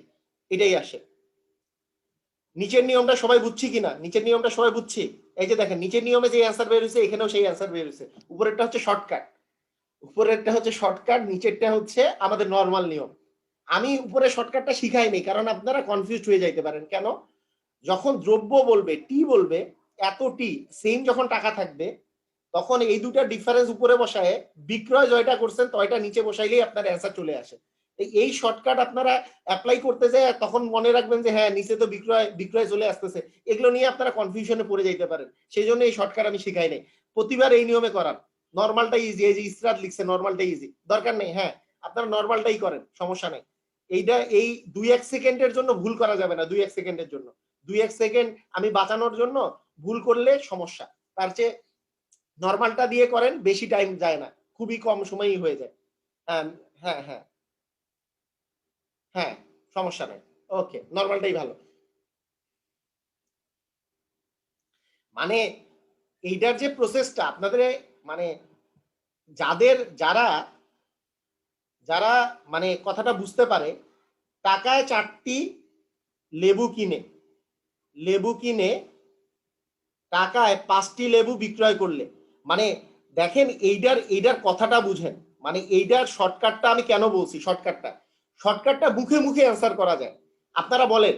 এটাই আসে। নিচের নিয়মটা সবাই বুঝছি কিনা? নিচের নিয়মটা সবাই বুঝছি? এই যে দেখেন, নিচের নিয়মে যে অ্যান্সার বের হয়েছে এখানেও সেই অ্যান্সার বের হয়েছে। উপরেরটা হচ্ছে শর্টকাট, নিচেরটা হচ্ছে আমাদের নর্মাল নিয়ম। আমি উপরে শর্টকাটটা শিখাইনি কারণ আপনারা কনফিউজড হয়ে যাইতে পারেন। কেন? যখন দ্রব্য বলবে, টি বলবে, এত টি সেম যখন টাকা থাকবে, তখন এই দুটা ডিফারেন্স উপরে বসায় বিক্রয় জয়টা করছেন তয়টা নিচে বসাইলেই আপনার অ্যান্সার চলে আসে। এই শর্টকাট আপনারা অ্যাপ্লাই করতে যায়, তখন মনে রাখবেন যে হ্যাঁ নিচে তো বিক্রয় চলে আসতেছে, এগুলো নিয়ে আপনারা কনফিউশনে পড়ে যাইতে পারেন। সেই জন্য এই শর্টকাট আমি শিখাই নাই। প্রতিবার এই নিয়মে করান, নর্মালটা ইজি। এই যে ইসরাত লিখছে নর্মালটা ইজি, দরকার নেই, হ্যাঁ আপনারা নর্মালটাই করেন, সমস্যা নেই। এইটা এই 2-1 সেকেন্ডের জন্য ভুল করা যাবে না, 2-1 সেকেন্ডের জন্য, 2-1 সেকেন্ড আমি বাঁচানোর জন্য ভুল করলে সমস্যা। তার চেয়ে নর্মালটা দিয়ে করেন, বেশি টাইম যায় না, খুবই কম সময়ই হয়ে যায়। হ্যাঁ হ্যাঁ হ্যাঁ হ্যাঁ, সমস্যা নেই, ওকে নর্মালটাই ভালো। মানে এইটার যে প্রসেসটা আপনাদের, মানে যারা যারা মানে কথাটা বুঝতে পারে, টাকায় 4টি লেবু কিনে টাকায় 5টি লেবু বিক্রয় করলে, মানে দেখেন এইটার কথাটা বুঝেন। মানে এইটার শর্টকাটটা আমি কেন বলছি, শর্টকাটটা মুখে মুখে অ্যান্সার করা যায়। আপনারা বলেন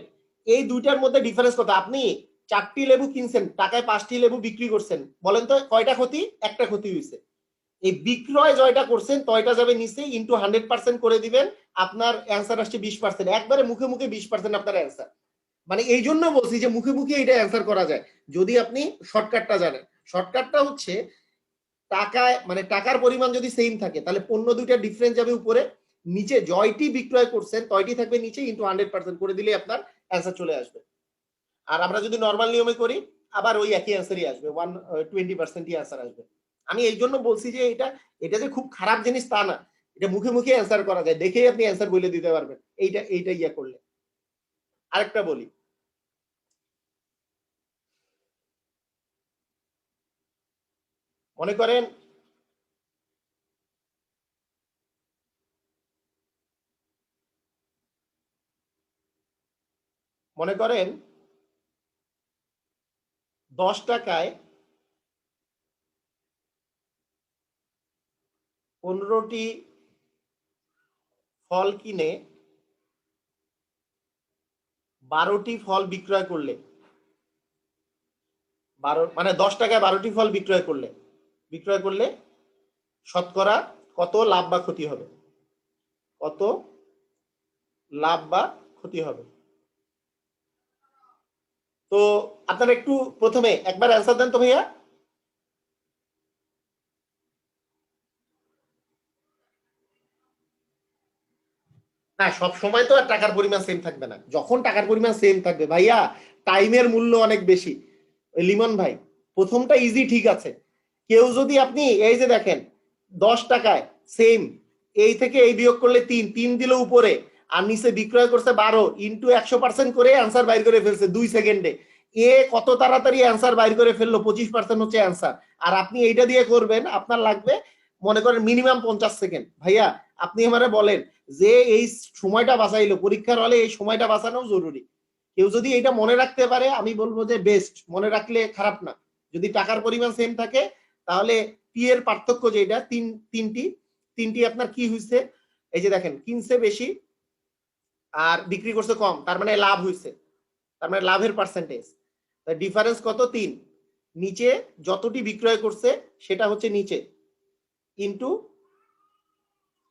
এই দুইটার মধ্যে ডিফারেন্স কত? আপনি 4টি লেবু কিনছেন, টাকায় 5টি লেবু বিক্রি করছেন, বলেন তো কয়টা ক্ষতি? একটা ক্ষতি হয়েছে। এই বিক্রয় জয়টা করছেন তয়টা যাবে নিচে, ইন্টু 100% করে দিবেন, আপনার অ্যান্সার আসছে 20%। একবারে মুখে মুখে 20% আপনার অ্যান্সার। মানে এই জন্য বলছি যে মুখে মুখে এটা অ্যান্সার করা যায় যদি আপনি শর্টকাটটা জানেন। শর্টকাটটা হচ্ছে টাকায়, মানে টাকার পরিমাণ যদি সেম থাকে তাহলে পণ্য দুইটা ডিফারেন্স যাবে উপরে, নিচে জয়টি বিক্রয় করছেন তয়টি থাকবে নিচে, ইন্টু 100% করে দিলে আপনার অ্যান্সার চলে আসবে। আর আমরা যদি নর্মাল নিয়মে করি আবার ওই একই অ্যান্সারই আসবে, 120%ই অ্যান্সার আসবে। আমি এই জন্য বলছি যে এটা যে খুব খারাপ জিনিস তা না, এটা মুখে মুখে অ্যান্সার করা যায়, দেখেই আপনি অ্যান্সার বলে দিতে পারবেন এইটা ইয়া করলে। আরেকটা বলি, মনে করেন মনে করেন 10 টাকায় 15টি ফল কিনে 12টি ফল বিক্রয় করলে, মানে 10 টাকায় 12টি ফল বিক্রয় করলে শতকরা কত লাভ বা ক্ষতি হবে? কত লাভ বা ক্ষতি হবে? তো আপনারা একটু প্রথমে একবার অ্যান্সার দেন তো ভাইয়া। না, সব সময় তো আর টাকার পরিমাণ সেম থাকবে না। যখন টাকার পরিমাণ সেম থাকবে ভাইয়া, টাইমের মূল্য অনেক বেশি। লিমন ভাই, প্রথমটা ইজি ঠিক আছে, কেউ যদি আপনি এই যে দেখেন 10 টাকায় সেম, এই থেকে এই বিয়োগ করলে 3 দিল উপরে, আর নিচে বিক্রয় করছে 12 ইন্টু 100% করে অ্যান্সার বাইর করে ফেলছে 2 সেকেন্ডে। এ কত তাড়াতাড়ি অ্যান্সার বাইর করে ফেললো, 25% হচ্ছে অ্যান্সার। আর আপনি এইটা দিয়ে করবেন, আপনার লাগবে মনে করেন মিনিমাম 50 সেকেন্ড। ভাইয়া আপনি আমারে বলেন যে এই সময়টা বাঁচাইলো, পরীক্ষার হলে এই সময়টা বাঁচানো জরুরি। কেউ যদি এটা মনে রাখতে পারে আমি বলবো যে বেস্ট, মনে রাখলে খারাপ না। যদি টাকার পরিমাণ সেম থাকে তাহলে পি এর পার্থক্য যেটা তিনটি আপনার কি হয়েছে, এই যে দেখেন কিনছে বেশি আর বিক্রি করছে কম, তার মানে লাভ হয়েছে, তার মানে লাভের পার্সেন্টেজ। ডিফারেন্স কত? 3। নিচে যতটি বিক্রয় করছে সেটা হচ্ছে নিচে ইন্টু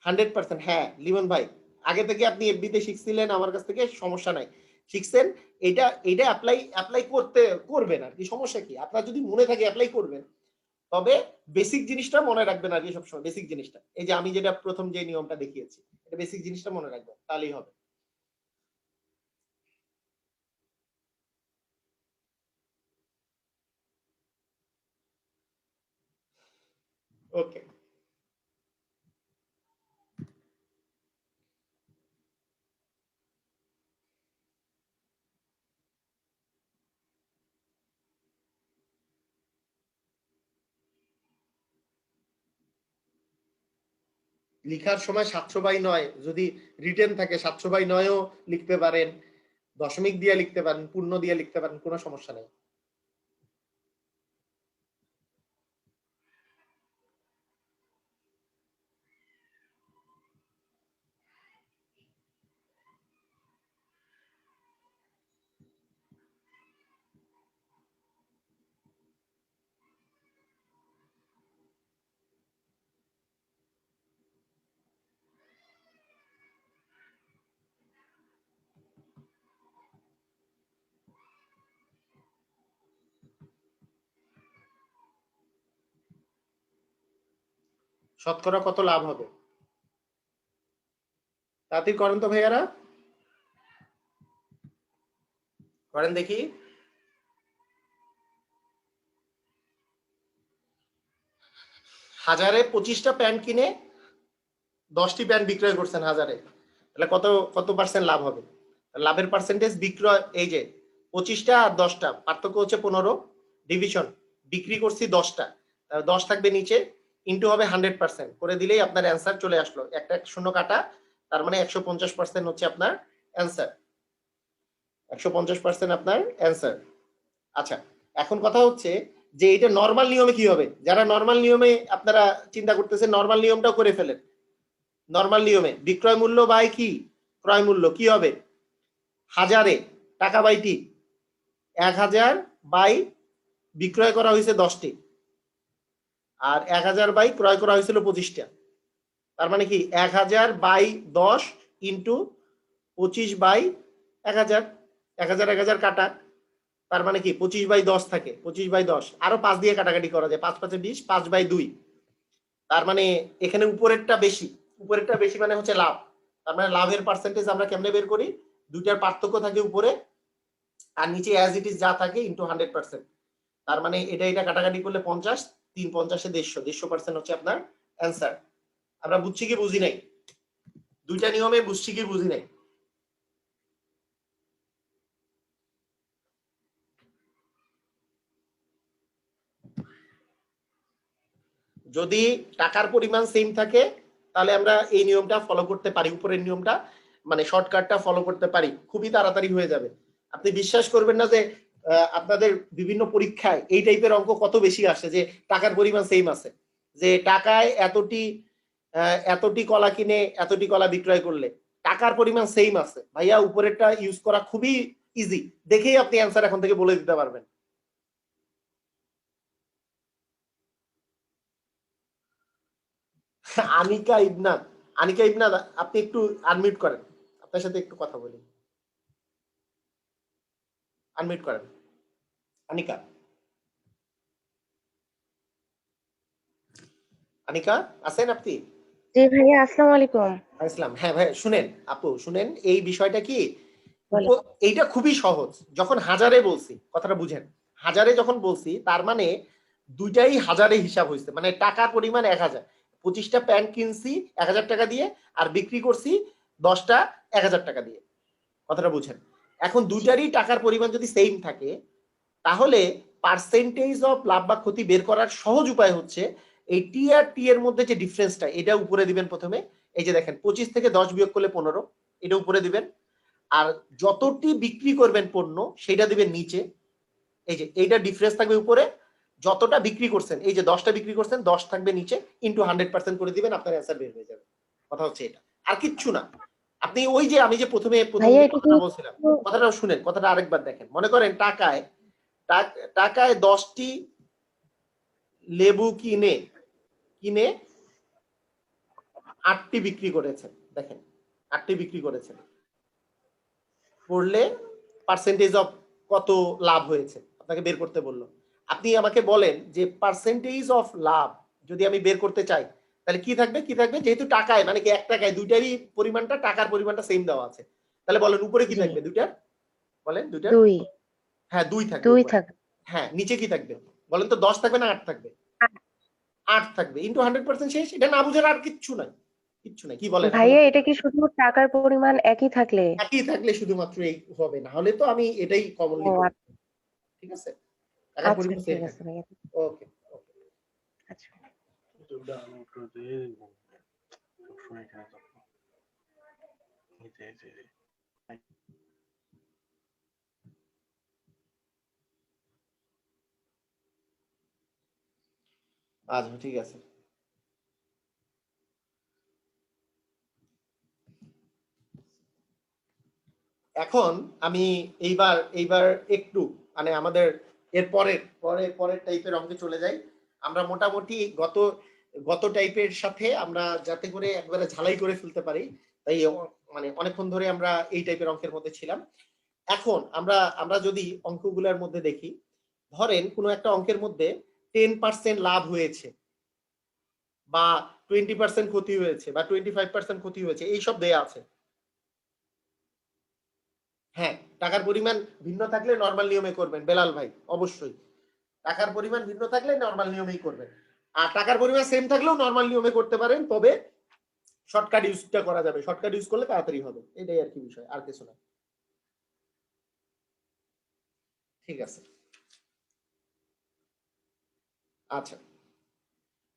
100%। হ্যাঁ লিমন ভাই, আগে থেকে আপনি এফবিতে শিখছিলেন আমার কাছ থেকে, সমস্যা নাই, শিখছেন। এটা অ্যাপ্লাই করবেন আর কি, সমস্যা কি? আপনার যদি মনে থাকে অ্যাপ্লাই করবেন, তবে বেসিক জিনিসটা মনে রাখবেন আর কি সবসময়। বেসিক জিনিসটা, এই যে আমি যেটা প্রথম যে নিয়মটা দেখিয়েছি, এটা বেসিক জিনিসটা মনে রাখবেন, তাহলেই হবে। ওকে, লিখার সময় 700/9 যদি রিটেন থাকে 700/9ও লিখতে পারেন, দশমিক দিয়ে লিখতে পারেন, পূর্ণ দিয়ে লিখতে পারেন, কোনো সমস্যা নেই। শতকরা কত লাভ হবে? তাড়াতাড়ি করেন তো ভাইয়ারা, করেন দেখি। হাজারে 25টা প্যান্ট কিনে 10টি প্যান্ট বিক্রয় করছেন হাজারে, তাহলে কত কত পার্সেন্ট লাভ হবে? লাভের পার্সেন্টেজ বিক্রয়, এই যে 25টা আর 10টা পার্থক্য হচ্ছে 15, ডিভিশন বিক্রি করছি 10টা, 10 থাকবে নিচে, ইন্টু হবে 100% করে দিলেই আপনার অ্যান্সার চলে আসলো। একটা শূন্য কাটা, তার মানে 150% হচ্ছে আপনার অ্যান্সার, 150% আপনার অ্যান্সার। আচ্ছা, এখন কথা হচ্ছে যে এটা নর্মাল নিয়মে কি হবে? যারা নর্মাল নিয়মে আপনারা চিন্তা করতেছেন, নর্মাল নিয়মটাও করে ফেলেন। নর্মাল নিয়মে বিক্রয় মূল্য বাই কি ক্রয় মূল্য, কি হবে? হাজারে টাকা বাই টি, 1000 বাই বিক্রয় করা হয়েছে 10টি, আর 1000 বাই ক্রয় করা হয়েছিল 25টা। তার মানে কি 1000 বাই 10 ইন্টু 25/1000, 1000 কাটা, তার মানে কি 25/10 থাকে, 25/10 আরো 5 দিয়ে কাটাকাটি করা যায়, 5 5 20, 5/2। তার মানে এখানে উপরেরটা বেশি, উপরেরটা বেশি মানে হচ্ছে লাভ। তার মানে লাভের পার্সেন্টেজ আমরা কেমনে বের করি? দুইটার পার্থক্য থাকে উপরে, আর নিচে অ্যাজ ইট ইজ যা থাকে ইন্টু 100%। তার মানে এটা কাটাকাটি করলে 50, 3 50-এ 150% হচ্ছে আপনার অ্যান্সার। আমরা বুঝছি কি বুঝি নাই? দুইটা নিয়মে বুঝছি কি বুঝি নাই? যদি টাকার পরিমাণ সেম থাকে তাহলে আমরা এই নিয়মটা ফলো করতে পারি, উপরের নিয়মটা মানে শর্টকাটটা ফলো করতে পারি, খুবই তাড়াতাড়ি হয়ে যাবে। আপনি বিশ্বাস করবেন না যে আপনাদের বিভিন্ন পরীক্ষায় এই টাইপের অঙ্ক কত বেশি আসে, যে টাকার পরিমাণ সেম আছে, যে টাকায় এতটি কলা কিনে এতটি কলা বিক্রয় করলে টাকার পরিমাণ সেম আছে। ভাইয়া উপরেরটা ইউজ করা খুবই ইজি, দেখেই আপনি অ্যান্সার এখন থেকে বলে দিতে পারবেন। আনিকা ইবনাথ, আনিকা ইবনাথ, আপনি একটু আনমিউট করেন, আপনার সাথে একটু কথা বলি, আনমিউট করেন। আনিকা, আনিকা আছেন আপনি? জি ভাইয়া, আসসালামু আলাইকুম। ইসলাম, হ্যাঁ ভাই শুনেন, আপু শুনেন, এই বিষয়টা কি বলেন। এইটা খুবই সহজ। যখন হাজারে বলছি, কথাটা বুঝেন, হাজারে যখন বলছি তার মানে দুইটাই হাজারে হিসাব হয়েছে, মানে টাকার পরিমাণ 1000। 25টা প্যান্ট কিনছি 1000 টাকা দিয়ে, আর বিক্রি করছি 10টা 1000 টাকা দিয়ে, কথাটা বুঝেন। এখন দুইটারই টাকার পরিমাণ যদি সেম থাকে, তাহলে পার্সেন্টেজ অফ লাভ বা ক্ষতি বের করার সহজ উপায় হচ্ছে এই টি আর টি এর মধ্যে যে ডিফারেন্সটা, এটা উপরে দিবেন প্রথমে। এই যে দেখেন 25 থেকে 10 বিয়োগ করলে 15, এটা উপরে দিবেন। আর যতটি বিক্রি করবেন পণ্য সেটা দিবেন নিচে। এই যে এইটা ডিফারেন্স থাকবে উপরে, যতটা বিক্রি করছেন, এই যে 10টা বিক্রি করছেন 10 থাকবে নিচে, ইন্টু 100% করে দিবেন, আপনার অ্যান্সার বের হয়ে যাবে। কথা হচ্ছে এটা, আর কিচ্ছু না। আপনি ওই যে আমি যে প্রথম ভাইয়া যে এটা কি কথাটা বলছিলাম, কথাটা শুনেন, কথাটা আরেকবার দেখেন। মনে করেন টাকায় 10টি লেবু কিনে 8টি বিক্রি করেছেন, দেখেন 8টি বিক্রি করেছেন, করলে পার্সেন্টেজ অফ কত লাভ হয়েছে আপনাকে বের করতে বললো। আপনি আমাকে বলেন যে পার্সেন্টেজ অফ লাভ যদি আমি বের করতে চাই, তাহলে কি থাকবে, যেহেতু টাকায় মানে কি 1 টাকায় দুইটারই পরিমাণটা, টাকার পরিমাণটা সেম দেওয়া আছে, তাহলে বলেন উপরে কি জি থাকবে দুইটার, বলেন দুইটার। 2 হ্যাঁ 2 থাকবে 2 উপরে। থাকবে। হ্যাঁ নিচে কি থাকবে বলেন তো, 10 থাকবে না 8 থাকবে? 8 থাকবে, ইন্টু 100% শেষ। এটা না বুঝার আর কিচ্ছু নাই, কি বলেন এখন? ভাইয়া এটা কি শুধু টাকার পরিমাণ একই থাকলে? একই থাকলে শুধুমাত্র এই হবে, না হলে তো আমি এটাই কমনলি ও করব। ঠিক আছে, টাকার আচ্ছা, পরিমাণ সেম ঠিক আছে থাকবে। ভাইয়া। ওকে। আচ্ছা। আচ্ছা ঠিক আছে। এখন আমি এইবার একটু মানে আমাদের এর পরের টাইপের অঙ্কে চলে যাই। আমরা মোটামুটি গত টাইপের সাথে আমরা যাতে করে একবারে ঝালাই করে ফেলতে পারি, তাই মানে অনেকক্ষণ ধরে আমরা এই টাইপের অঙ্কের মধ্যে ছিলাম। এখন আমরা যদি অঙ্কগুলোর মধ্যে দেখি, ধরেন কোনো একটা অঙ্কের মধ্যে 10% লাভ হয়েছে, বা 20% ক্ষতি হয়েছে, বা 25% ক্ষতি হয়েছে, এইসব দেয়া আছে। হ্যাঁ, টাকার পরিমাণ ভিন্ন থাকলে নরমাল নিয়মে করবেন বেলাল ভাই, অবশ্যই টাকার পরিমাণ ভিন্ন থাকলে নরমাল নিয়মেই করবেন। আর টাকার পরিমাণ সেম থাকলেও নরমাল নিয়মে করতে পারেন, তবে শর্টকাট ইউজটা করা যাবে, শর্টকাট ইউজ করলে তাড়াতাড়ি হবে, এটাই আর কি বিষয়, আর কিছু না। ঠিক আছে, আচ্ছা।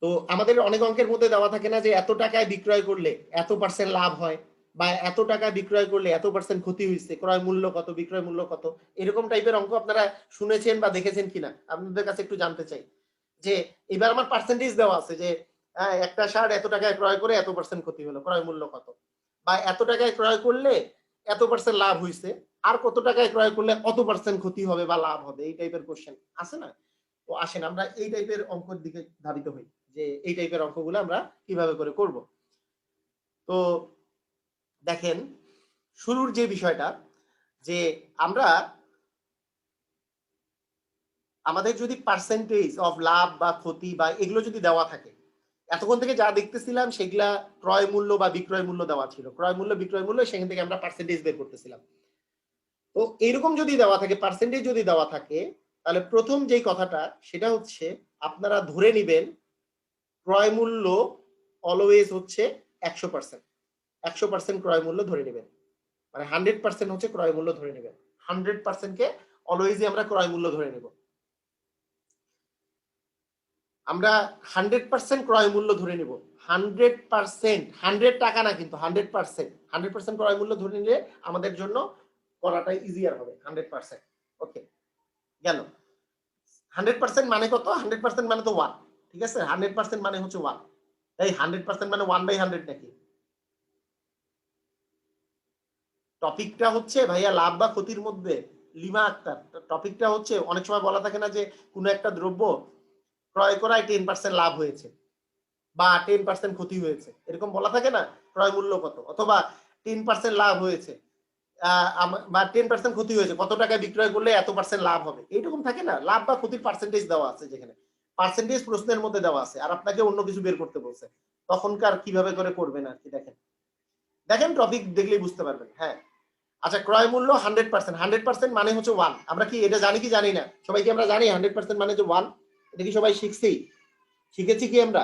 তো আমাদের অনেক অঙ্কের মধ্যে দেওয়া থাকে না যে এত টাকায় বিক্রয় করলে এত পার্সেন্ট লাভ হয়, বা এত টাকায় বিক্রয় করলে এত পার্সেন্ট ক্ষতি হয়েছে, ক্রয় মূল্য কত, বিক্রয় মূল্য কত, এরকম টাইপের অঙ্ক আপনারা শুনেছেন বা দেখেছেন কিনা আপনাদের কাছে একটু জানতে চাই। যে এবার আমার পার্সেন্টেজ দেওয়া আছে যে একটা শার্ট এত টাকায় ক্রয় করে এত পার্সেন্ট ক্ষতি হলো, ক্রয় মূল্য কত, বা এত টাকায় ক্রয় করলে এত পার্সেন্ট লাভ হয়েছে, আর কত টাকায় ক্রয় করলে কত পার্সেন্ট ক্ষতি হবে বা লাভ হবে, এই টাইপের কোশ্চেন আছে না? তো আসেন আমরা এই টাইপের অঙ্কের দিকে ধাবিত হই, যে এই টাইপের অঙ্কগুলো আমরা কিভাবে করে করব। তো দেখেন শুরুর যে বিষয়টা, যে আমাদের যদি পার্সেন্টেজ অফ লাভ বা ক্ষতি বা এগুলো যদি দেওয়া থাকে, এতক্ষণ থেকে যা দেখতেছিলাম সেগুলা ক্রয় মূল্য বা বিক্রয় মূল্য দেওয়া ছিল, ক্রয় মূল্য বিক্রয় মূল্য, সেখান থেকে আমরা পার্সেন্টেজ বের করতেছিলাম। তো এরকম যদি দেওয়া থাকে, পার্সেন্টেজ যদি দেওয়া থাকে, তাহলে প্রথম যেই কথাটা সেটা হচ্ছে আপনারা ধরে নিবেন ক্রয় মূল্য অলওয়েজ হচ্ছে 100%। 100% ক্রয় মূল্য ধরে নেবেন, মানে 100% হচ্ছে ক্রয় মূল্য ধরে নেবেন। 100% কে অলওয়েজই আমরা ক্রয় মূল্য ধরে নেব। আমরা 100% ক্রয় মূল্য ধরে নেব। 100%, 100 টাকা না কিন্তু 100%। 100% ক্রয় মূল্য ধরে নিলে আমাদের জন্য করাটা ইজিয়ার হবে। 100%, ওকে গেল। 100% মানে কত? 100% মানে তো 1, ঠিক আছে? 100% মানে হচ্ছে 1। এই 100% মানে 1/100 নাকি? টপিকটা হচ্ছে ভাইয়া লাভ বা ক্ষতির মধ্যে, লিমা আক্তার, টপিকটা হচ্ছে অনেক সময় বলা থাকে না যে কোনো একটা দ্রব্য ক্রয় করায় 10% লাভ হয়েছে বা 10% ক্ষতি হয়েছে, এরকম বলা থাকে না, ক্রয় মূল্য কত, অথবা 10% লাভ হয়েছে বা 10% ক্ষতি হয়েছে, কত টাকায় বিক্রয় করলে এত পার্সেন্ট লাভ হবে, এইরকম থাকে না। লাভ বা ক্ষতির পার্সেন্টেজ দেওয়া আছে, যেখানে পার্সেন্টেজ প্রশ্নের মধ্যে দেওয়া আছে, আর আপনাকে অন্য কিছু বের করতে বলছে, তখনকার কিভাবে করে করবেন আর কি। দেখেন দেখেন টপিক দেখলেই বুঝতে পারবেন। হ্যাঁ আচ্ছা, ক্রয় মূল্য 100%, 100% মানে হচ্ছে 1। আমরা কি এটা জানি কি জানি না? সবাই কি আমরা জানি 100% মানে যে 1? এটা কি সবাই শিখেছি কি আমরা?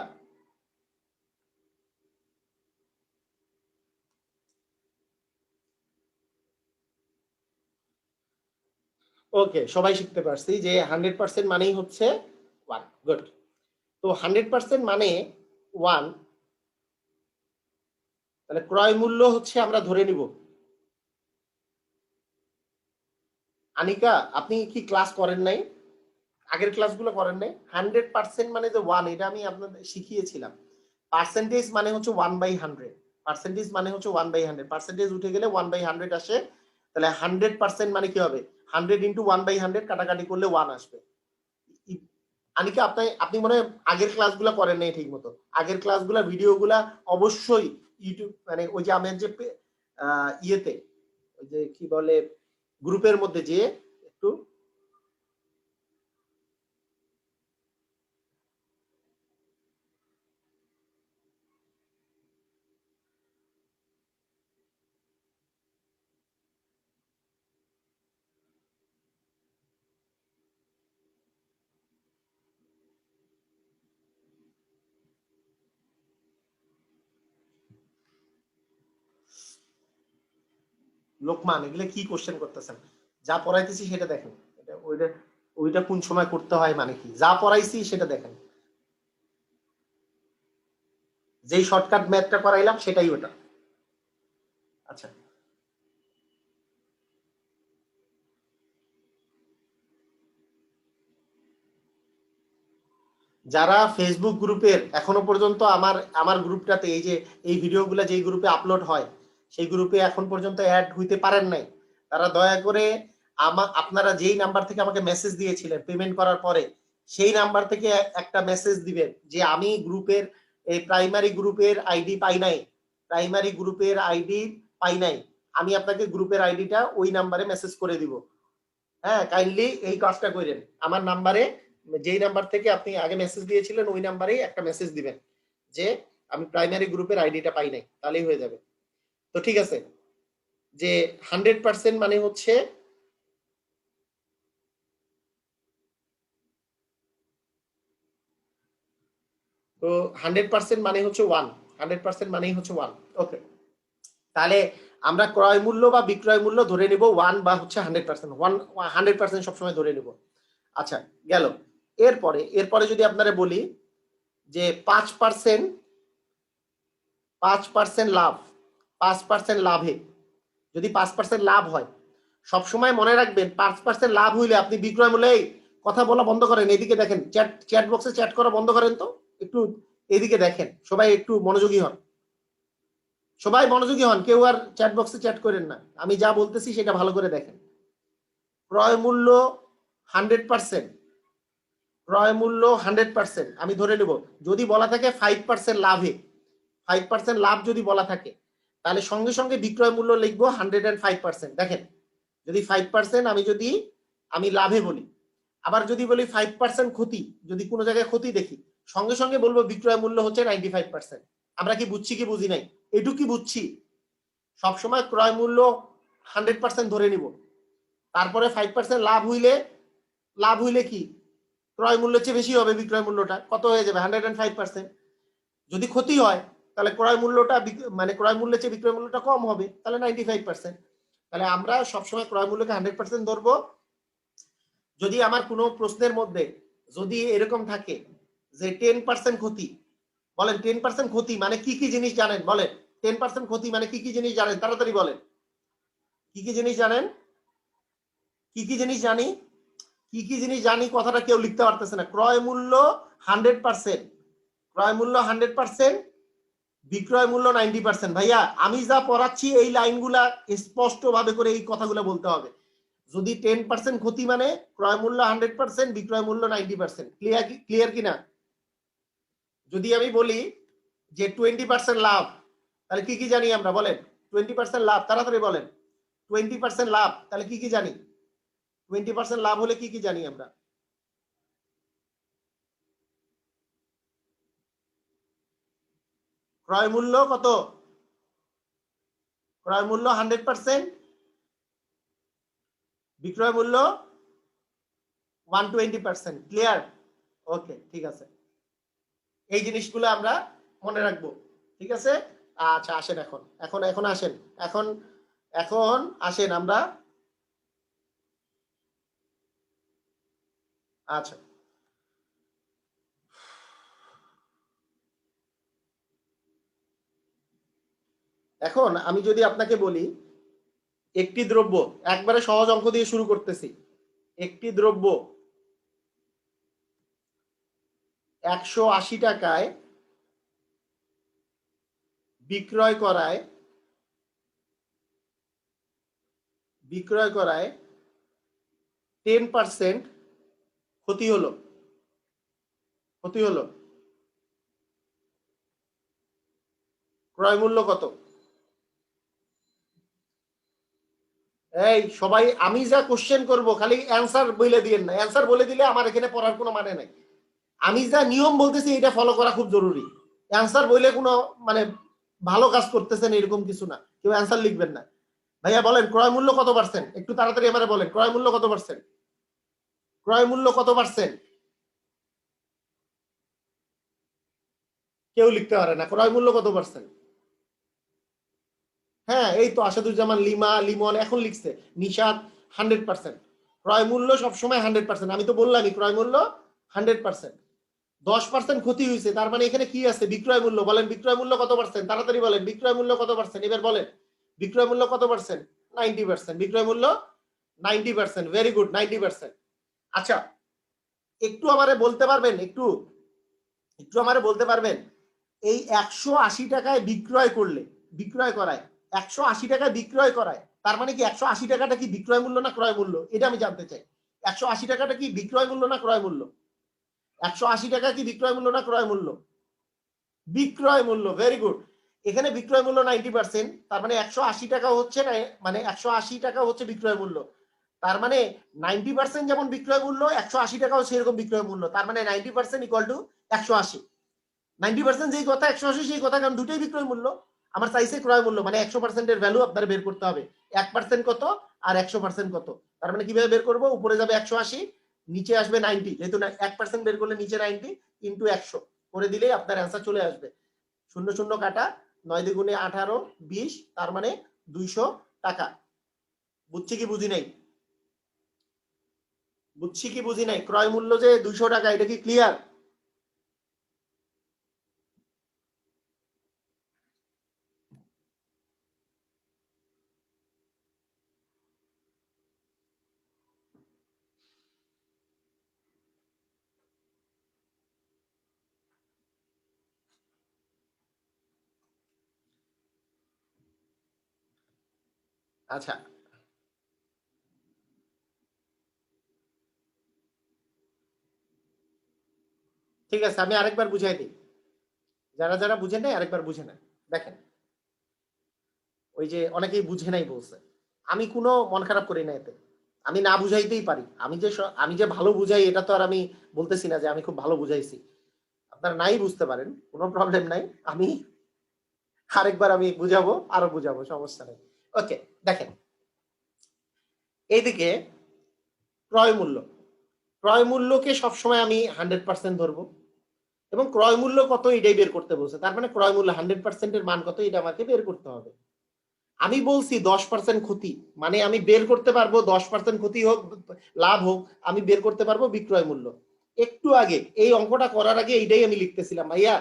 ওকে, সবাই শিখতে পারছি যে 100% মানেই হচ্ছে 1। গুড। তো 100% মানে 1, তাহলে ক্রয় মূল্য হচ্ছে আমরা ধরে নিব। আনিকা, আপনি কি ক্লাস করেন নাই? আগের ক্লাসগুলো করেন নাই? 100% মানে যে 1, এটা আমি আপনাদের শিখিয়েছিলাম। পার্সেন্টেজ মানে হচ্ছে 1/100, পার্সেন্টেজ মানে হচ্ছে 1/100, পার্সেন্টেজ উঠে গেলে 1/100 আসে। তাহলে 100% মানে কি হবে? 100 ইন্টু 1/100 কাটাকাটি করলে 1 আসবে। আনিকা, আপনি মনে হয় আগের ক্লাসগুলো করেন নাই ঠিক মতো। আগের ক্লাসগুলো ভিডিওগুলা অবশ্যই ইউটিউব মানে ওই যে আমার যে ইয়েতে ওই যে কি বলে গ্রুপের মধ্যে যে একটু লোকমান, এগুলো কি কোশ্চেন করতেছেন? যা পড়াইতেছি সেটা দেখেন। এটা ওইটা কোন সময় করতে হয় মানে কি? যা পড়াইছি সেটা দেখেন। যেই শর্টকাট ম্যাথটা করাইলাম সেটাই ওটা। আচ্ছা, যারা ফেসবুক গ্রুপের এখনো পর্যন্ত আমার গ্রুপটাতে এই যে এই ভিডিওগুলো যেই গ্রুপে আপলোড হয় সেই গ্রুপে এখন পর্যন্ত অ্যাড হইতে পারেন নাই, তারা দয়া করে আপনারা যেই নাম্বার থেকে আমাকে মেসেজ দিয়েছিলেন পেমেন্ট করার পরে সেই নাম্বার থেকে একটা মেসেজ দিবেন যে আমি গ্রুপের এই প্রাইমারি গ্রুপের আইডি পাই নাই, প্রাইমারি গ্রুপের আইডি পাই নাই, আমি আপনাকে গ্রুপের আইডিটা ওই নাম্বারে মেসেজ করে দিব। হ্যাঁ, কাইন্ডলি এই কাজটা করেন। আমার নাম্বারে যেই নাম্বার থেকে আপনি আগে মেসেজ দিয়েছিলেন ওই নাম্বারেই একটা মেসেজ দিবেন যে আমি প্রাইমারি গ্রুপের আইডিটা পাই নাই, তাহলেই হয়ে যাবে। তো ঠিক আছে, যে 100% মানে হচ্ছে তো 100% মানে হচ্ছে 1, 100% মানেই হচ্ছে 1। ওকে, তাহলে আমরা ক্রয় মূল্য বা বিক্রয় মূল্য ধরে নিব 1 বা হচ্ছে 100%, 100% সবসময় ধরে নিব। আচ্ছা গেল। এরপরে যদি আপনারা বলি যে 5% লাভ, 5% লাভে যদি 5% লাভ হয়, সবসময় মনে রাখবেন 5% লাভ হইলে আপনি বিক্রয় মূল্যে কথা বলা বন্ধ করেন, এদিকে দেখেন, চ্যাট বক্সে চ্যাট করা বন্ধ করেন তো, একটু এদিকে দেখেন, সবাই একটু মনোযোগী হন, সবাই মনোযোগী হন, কেউ আর চ্যাট বক্সে চ্যাট করেন না, আমি যা বলতেছি সেটা ভালো করে দেখেন। ক্রয় মূল্য 100%, ক্রয় মূল্য 100% আমি ধরে নেব। যদি বলা থাকে 5% লাভে, 5% লাভ যদি বলা থাকে তাহলে সঙ্গে সঙ্গে বিক্রয় মূল্য লিখবো 105%। দেখেন, যদি 5% আমি লাভে বলি, আবার যদি বলি 5% ক্ষতি, যদি কোনো জায়গায় ক্ষতি দেখি, সঙ্গে সঙ্গে বলবো বিক্রয় মূল্য হচ্ছে 95%। আমরা কি বুঝছি কি বুঝি নাই? এটুকু কি বুঝছি? সবসময় ক্রয় মূল্য 100% ধরে নিব, তারপরে 5% লাভ হইলে কি ক্রয় মূল্যের চেয়ে বেশি হবে, বিক্রয় মূল্যটা কত হয়ে যাবে? 105%। যদি ক্ষতি হয় তাহলে ক্রয় মূল্যটা মানে ক্রয় মূল্যের চেয়ে বিক্রয় মূল্যটা কম হবে, তাহলে 95%। তাহলে আমরা সবসময় ক্রয় মূল্যকে 100% ধরবো। যদি আমার কোনো প্রশ্নের মধ্যে যদি এরকম থাকে যে 10% ক্ষতি, বলেন 10% ক্ষতি মানে কি কি জিনিস জানেন? বলেন 10% ক্ষতি মানে কি কি জিনিস জানেন? তাড়াতাড়ি বলেন, কি কি জিনিস জানেন? কি কি জিনিস জানি? কি কি জিনিস জানি কথাটা কেউ লিখতে পারতেছে না। ক্রয় মূল্য 100%, ক্রয় মূল্য 100%, বিক্রয় মূল্য 90%। ভাইয়া আমি যা পড়াচ্ছি এই লাইনগুলা স্পষ্ট ভাবে করে এই কথাগুলো বলতে হবে। যদি 10% ক্ষতি মানে ক্রয় মূল্য 100%, বিক্রয় মূল্য 90%। ক্লিয়ার কিনা? যদি আমি বলি যে 20% লাভ, তাহলে কি কি জানি আমরা? বলেন 20% লাভ, তাড়াতাড়ি বলেন। 20% লাভ তাহলে কি কি জানি? 20% লাভ হলে কি কি জানি আমরা? ক্রয় মূল্য কত? ক্রয় মূল্য 100%, বিক্রয় মূল্য 120%। ক্লিয়ার? ওকে, ঠিক আছে, এই জিনিসগুলো আমরা মনে রাখবো। ঠিক আছে, আচ্ছা আসেন এখন এখন এখন আসেন এখন এখন আসেন আমরা, আচ্ছা এখন আমি যদি আপনাকে বলি একটি দ্রব্য, একবারে সহজ অঙ্ক দিয়ে শুরু করতেছি, একটি দ্রব্য 180 টাকায় বিক্রয় করায় 10% ক্ষতি হলো, ক্রয় মূল্য কত? এই সবাই আমি যা কোশ্চেন করব খালি অ্যান্সার বলে দিয়েন না, অ্যান্সার বলে দিলে আমার এখানে পড়ার কোনো মানে নাই। আমি যা নিয়ম বলতেছি এটা ফলো করা খুব জরুরি। অ্যান্সার বলে কোনো মানে ভালো কাজ করতেছেন এরকম কিছু না, কেউ অ্যান্সার লিখবেন না। ভাইয়া বলেন ক্রয় মূল্য কত পার্সেন্ট, একটু তাড়াতাড়ি আমারে বলেন ক্রয় মূল্য কত পার্সেন্ট, ক্রয় মূল্য কত পার্সেন্ট? কেউ লিখতে পারে না, ক্রয় মূল্য কত পার্সেন্ট? হ্যাঁ এই তো আসাদুজ্জামান, লিমা, লিমন এখন লিখছে, নিশাত 100%। ক্রয় মূল্য সবসময় 100%। আমি তো বললামই ক্রয় মূল্য 100%। 10% ক্ষতি হয়েছে, তার মানে এখানে কি আছে? বিক্রয় মূল্য। বলেন বিক্রয় মূল্য কত পার্সেন্ট, তাড়াতাড়ি বলেন বিক্রয় মূল্য কত পার্সেন্ট, এবার বলেন বিক্রয় মূল্য কত পার্সেন্ট? 90%। বিক্রয় মূল্য 90%। Very good, 90%। আচ্ছা একটু আমারে বলতে পারবেন, একটু আমারে বলতে পারবেন এই 180 টাকায় বিক্রয় করলে, বিক্রয় করায় 180 টাকায় বিক্রয় করায়, তার মানে কি 180 টাকাটা কি বিক্রয় মূল্য না ক্রয় মূল্য? এটা আমি জানতে চাই। 180 টাকাটা কি বিক্রয় মূল্য না ক্রয় মূল্য? 180 টাকা কি বিক্রয় মূল্য না ক্রয় মূল্য? বিক্রয় মূল্য। ভেরি গুড, এখানে বিক্রয় মূল্য 90%, তার মানে 180 টাকা হচ্ছে না, মানে 180 টাকা হচ্ছে বিক্রয় মূল্য। তার মানে 90% যেমন বিক্রয় মূল্য, 180 টাকাও সেরকম বিক্রয় মূল্য। তার মানে 90% ইকুয়াল টু 180। 90% যেই কথা 180 সেই কথা, কারণ দুটোই বিক্রয় মূল্য। আমার চাইছে ক্রয় মূল্য, মানে 100% এর ভ্যালু আপনার বের করতে হবে। 1% কত আর 100% কত, তার মানে কিভাবে বের করব? উপরে যাবে 180, নিচে আসবে 90, যেহেতু 1% বের করলে নিচে 90 ইনটু 100 করে দিলেই আপনার অ্যান্সার চলে আসবে। শূন্য শূন্য কাটা, 9 দ্বিগুণে 18, 20, তার মানে 200 টাকা। বুঝছি কি বুঝি নাই? বুঝছি কি বুঝি নাই? ক্রয় মূল্য যে 200 টাকা, এটা কি ক্লিয়ার? আচ্ছা ঠিক আছে, আমি আরেকবার বুঝাই দিই, যারা যারা বুঝেন নাই আরেকবার বুঝে নেন। দেখেন ওই যে অনেকেই বুঝে নাই বলছে, আমি কোনো মন খারাপ করি না এতে, আমি না বুঝাইতেই পারি। আমি যে ভালো বুঝাই এটা তো আর আমি বলতেছি না যে আমি খুব ভালো বুঝাইছি, আপনারা নাই বুঝতে পারেন, কোনো প্রবলেম নাই, আমি আরেকবার আমি বুঝাবো, আরো বুঝাবো, সমস্যা নেই। ওকে দেখেন এইদিকে ক্রয় মূল্য, ক্রয় মূল্যকে সবসময় আমি 100% ধরবো, এবং ক্রয় মূল্য কত এটাই বের করতে বলছে, তার মানে ক্রয় মূল্য 100% এর মান কত এটা আমাকে বের করতে হবে। আমি বলছি 10% ক্ষতি, মানে আমি বের করতে পারবো 10% ক্ষতি হোক লাভ হোক, আমি বের করতে পারবো বিক্রয় মূল্য। একটু আগে এই অঙ্কটা করার আগে এইটাই আমি লিখতেছিলাম, ভাইয়া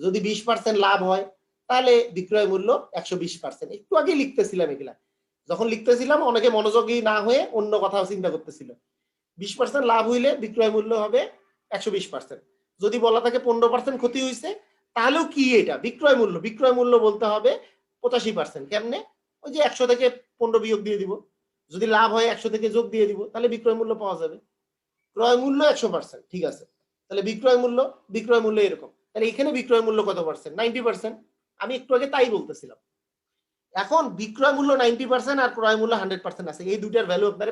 যদি 20% লাভ হয় তাহলে বিক্রয় মূল্য 120%, একটু আগে লিখতেছিলাম এগুলা। যখন লিখতেছিলাম অনেকে মনোযোগী না হয়ে অন্য কথা চিন্তা করতেছিল। 20% লাভ হইলে বিক্রয় মূল্য হবে 120%। যদি বলা থাকে 15% ক্ষতি হয়েছে, তাহলেও কি এটা বিক্রয় মূল্য, বিক্রয় মূল্য বলতে হবে 85%। কেমনে? ওই যে 100 থেকে 15 বিয়োগ দিয়ে দিব, যদি লাভ হয় 100 থেকে যোগ দিয়ে দিব, তাহলে বিক্রয় মূল্য পাওয়া যাবে। ক্রয় মূল্য 100%, ঠিক আছে, তাহলে বিক্রয় মূল্য এরকম, তাহলে এখানে বিক্রয় মূল্য কত পার্সেন্ট? 90%। আমি একটু আগে তাই বলতেছিলাম। এখন বিক্রয় মূল্য 90% আর ক্রয় মূল্য 100% আছে, এই দুইটার ভ্যালু আপনার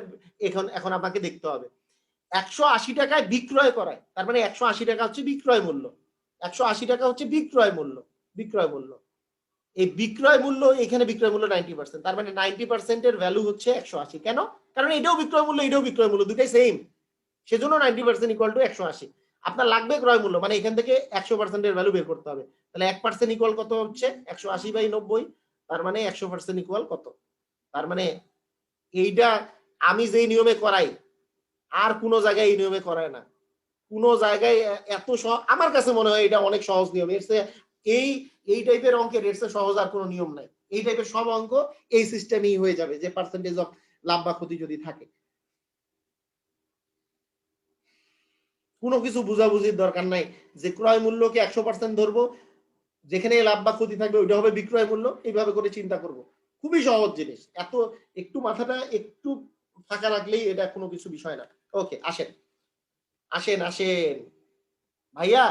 এখন আপনাকে দেখতে হবে। 180 টাকায় বিক্রয় করায়, তার মানে 180 টাকা হচ্ছে বিক্রয় মূল্য, 180 টাকা হচ্ছে বিক্রয় মূল্য, বিক্রয় মূল্য। এই বিক্রয় মূল্য, এখানে বিক্রয় মূল্য 90%, তার মানে 90% এর ভ্যালু হচ্ছে 180। কেন? কারণ এটাও বিক্রয় মূল্য, এটাও বিক্রয় মূল্য, দুটাই সেম, সেজন্য 90% ইকুয়াল টু 180। আপনার লাগবে ক্রয় মূল্য, মানে এখান থেকে 100% এর ভ্যালু বের করতে হবে। তাহলে 1% ইকুয়াল কত হচ্ছে? 180/90। তার মানে 100% ইকুয়াল কত? তার মানে এইটা আমি যেই নিয়মে করাই আর কোনো জায়গায় এই নিয়মে করায় না, কোনো জায়গায় এত আমার কাছে মনে হয় এটা অনেক সহজ নিয়ম। এর চেয়ে এই টাইপের অঙ্কের এর চেয়ে সহজ আর কোনো নিয়ম নাই। এই টাইপের সব অঙ্ক এই সিস্টেমেই হয়ে যাবে, যে পার্সেন্টেজ অফ লাভ বা ক্ষতি যদি থাকে। কোনো কিছু বুঝাবুঝির দরকার নাই যে ক্রয় মূল্যকে 100% ধরবো, যেখানে লাভ বা ক্ষতি থাকবে ওইটা হবে বিক্রয় মূল্য, এইভাবে করে চিন্তা করব। খুবই সহজ জিনিস, এত একটু মাথাটা একটু ফাঁকা রাখলেই এটা কোনো কিছু বিষয় না। ওকে, আসেন আসেন আসেন ভাইয়া,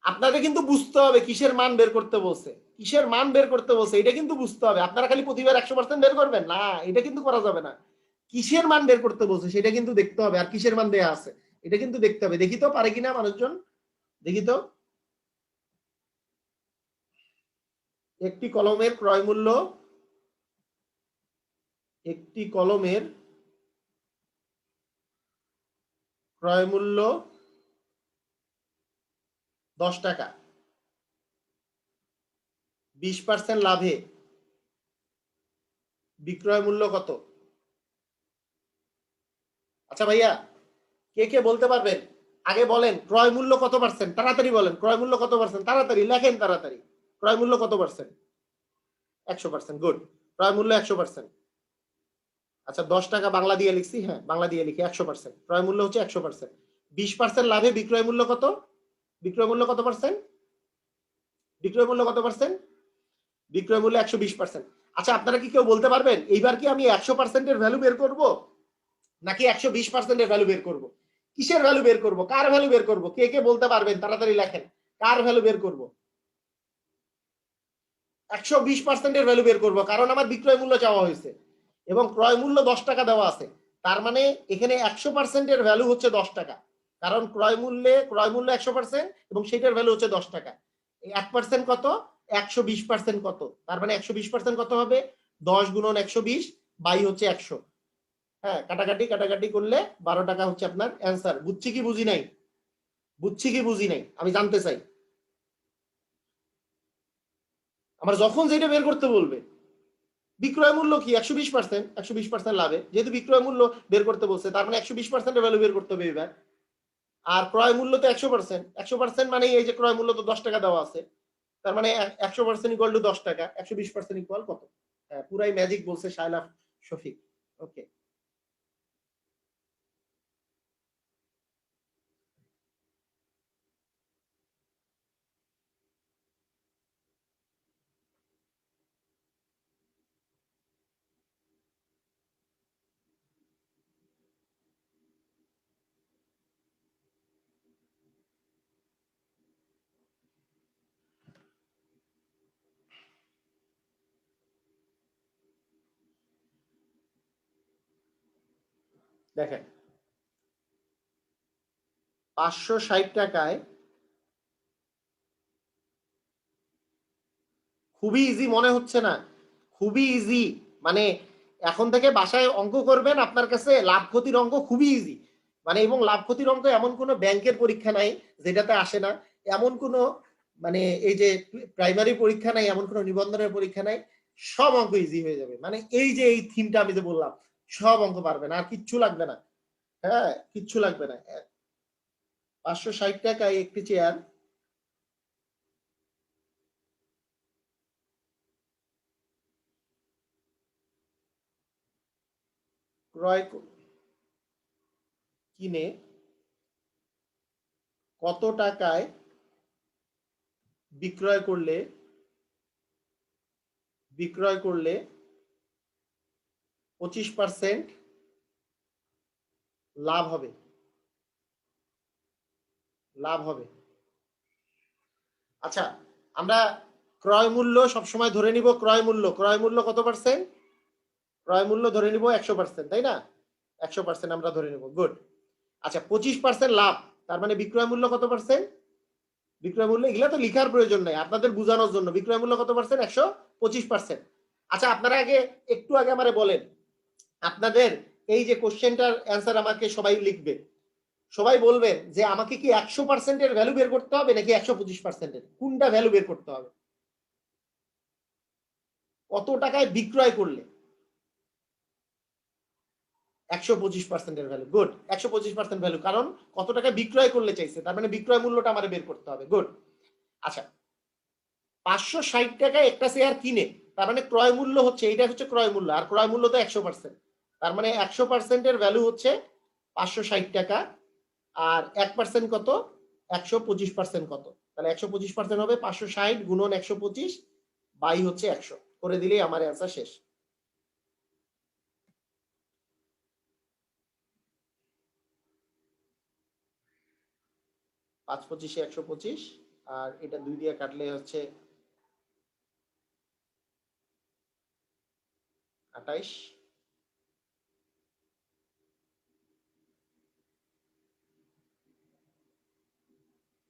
আপনাদের কিন্তু বুঝতে হবে কিসের মান বের করতে বলছে, কিসের মান বের করতে বলছে এটা কিন্তু বুঝতে হবে। আপনারা খালি প্রতিবার 100% বের করবেন না, এটা কিন্তু করা যাবে না। কিসের মান বের করতে বলছে সেটা কিন্তু দেখতে হবে, আর কিসের মান দেয়া আছে এটা কিন্তু দেখতে হবে। দেখি তো পারে কিনা মানুষজন, দেখি তো। একটি কলমের ক্রয় মূল্য, একটি কলমের ক্রয় মূল্য 10 টাকা, 20% লাভে বিক্রয় মূল্য কত? আচ্ছা ভাইয়া, কে কে বলতে পারবেন? আগে বলেন ক্রয় মূল্য কত পার্সেন্ট, তাড়াতাড়ি বলেন ক্রয় মূল্য কত পার্সেন্ট, তাড়াতাড়ি লেখেন তাড়াতাড়ি। ক্রয় মূল্য কত পার্সেন্ট? 100%, গুড। ক্রয় মূল্য 100%। আচ্ছা 10 টাকা বাংলা দিয়ে লিখছি, হ্যাঁ বাংলা দিয়ে লিখি 100%। ক্রয় মূল্য হচ্ছে 100%। 20% লাভে বিক্রয় মূল্য কত? বিক্রয় মূল্য কত পার্সেন্ট? বিক্রয় মূল্য কত পার্সেন্ট? বিক্রয় মূল্য 120%। আচ্ছা আপনারা কি কেউ বলতে পারবেন এইবার কি আমি 100% এর ভ্যালু বের করব নাকি 120% এর ভ্যালু বের করব? কিসের ভ্যালু বের করব, কার ভ্যালু বের করব? কে কে বলতে পারবেন তাড়াতাড়ি লেখেন, কার ভ্যালু বের করব? 120% এর ভ্যালু বের করব, কারণ আমার বিক্রয় মূল্য চাওয়া হয়েছে এবং ক্রয় মূল্য 10 টাকা দেওয়া আছে। তার মানে এখানে 100% এর ভ্যালু হচ্ছে 10 টাকা, কারণ ক্রয় মূল্য 100% এবং সেটার ভ্যালু হচ্ছে 10 টাকা। এই 1% কত? 120% কত? তার মানে 120% কত হবে? 10 গুণন 120 বাই হচ্ছে 100। হ্যাঁ, কাটাকাটি কাটাকাটি করলে 12 টাকা হচ্ছে আপনার অ্যান্সার। বুঝছি কি বুঝি নাই? বুঝছি কি বুঝি নাই আমি জানতে চাই। আমার যখন যেটা বের করতে বলবে, বিক্রয় মূল্য কি 120%, 120% লাভে, যেহেতু বিক্রয় মূল্য বের করতে বলছে তার মানে 120% এর ভ্যালু বের করতে হবে এবার। আর ক্রয় মূল্য তো 100%, 100% মানে এই যে ক্রয় মূল্য তো 10 টাকা দেওয়া আছে, তার মানে 100% ইকুয়াল টু 10 টাকা, 120% ইকুয়াল কত? হ্যাঁ, পুরাই ম্যাজিক বলছে শায়লা শফিক। ওকে, দেখেন 560 টাকায়, খুবই ইজি মনে হচ্ছে না? খুবই ইজি, মানে এখন থেকে বাসায় অঙ্ক করবেন, আপনার কাছে লাভ ক্ষতির অঙ্ক খুবই ইজি। মানে এবং লাভ ক্ষতির অঙ্ক এমন কোনো ব্যাংকের পরীক্ষা নাই যেটাতে আসে না, এমন কোনো মানে এই যে প্রাইমারি পরীক্ষা নাই, এমন কোনো নিবন্ধনের পরীক্ষা নাই, সব অঙ্ক ইজি হয়ে যাবে। মানে এই যে এই থিমটা আমি যে বললাম, সব অঙ্ক পারবেন, আর কিচ্ছু লাগবে না। হ্যাঁ, কিচ্ছু লাগবে না। 560 টাকায় একটি চেয়ার ক্রয় কিনে কত টাকায় বিক্রয় করলে 25% লাভ হবে? লাভ হবে। আচ্ছা, আমরা ক্রয় মূল্য সবসময় ধরে নিব, ক্রয় মূল্য কত পার্সেন্ট? ক্রয় মূল্য ধরে নিব 100%, তাই না? 100% আমরা ধরে নিব, গুড। আচ্ছা 25% লাভ, তার মানে বিক্রয় মূল্য কত পার্সেন্ট? বিক্রয় মূল্য এগুলা তো লিখার প্রয়োজন নাই, আপনাদের বোঝানোর জন্য। বিক্রয় মূল্য কত পার্সেন্ট? 125%। আচ্ছা আপনারা একটু আগে আমারে বলেন, আপনাদের এই যে কোশ্চেনটার অ্যান্সার আমাকে সবাই লিখবে, সবাই বলবেন যে আমাকে কি 100%-এর ভ্যালু বের করতে হবে নাকি 125%-এর, কোনটা ভ্যালু বের করতে হবে? কত টাকায় বিক্রয় করলে 125%-এর ভ্যালু। গুড, 125% ভ্যালু, কারণ কত টাকায় বিক্রয় করলে চাইছে, তার মানে বিক্রয় মূল্যটা আমার বের করতে হবে। গুড। আচ্ছা 560 টাকায় একটা শেয়ার কিনে, তার মানে ক্রয় মূল্য হচ্ছে, এইটা হচ্ছে ক্রয় মূল্য, আর ক্রয় মূল্য তো 100%, তার মানে 100%-এর ভ্যালু হচ্ছে 560 টাকা, আর 1% কত? 125% কত? তাহলে 125% হবে 560 গুণন 125 বাই হচ্ছে 100 করে দিলেই আমার অ্যান্সার শেষ। পাঁচ পঁচিশে 125, আর এটা 2 দিয়ে কাটলে হচ্ছে 28,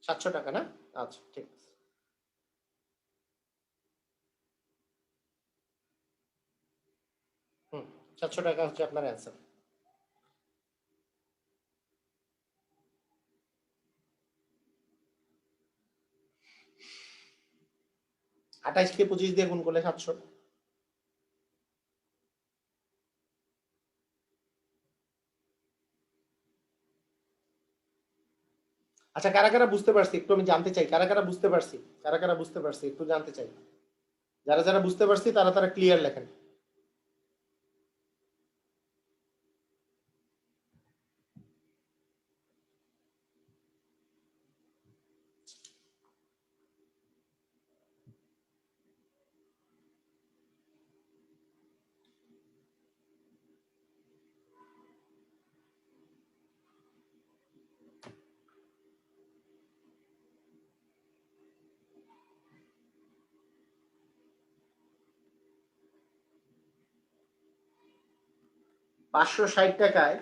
$700 না? আচ্ছা ঠিক আছে। হুম, $700 হচ্ছে আপনার অ্যান্সার। আঠাইশকে 25 দিয়ে গুণ করলে 700। আচ্ছা কারা কারা বুঝতে পারছি একটু আমি জানতে চাই, কারা কারা বুঝতে পারছি, কারা কারা বুঝতে পারছি একটু জানতে চাই। যারা যারা বুঝতে পারছি তারা তারা ক্লিয়ার লেখেন। $560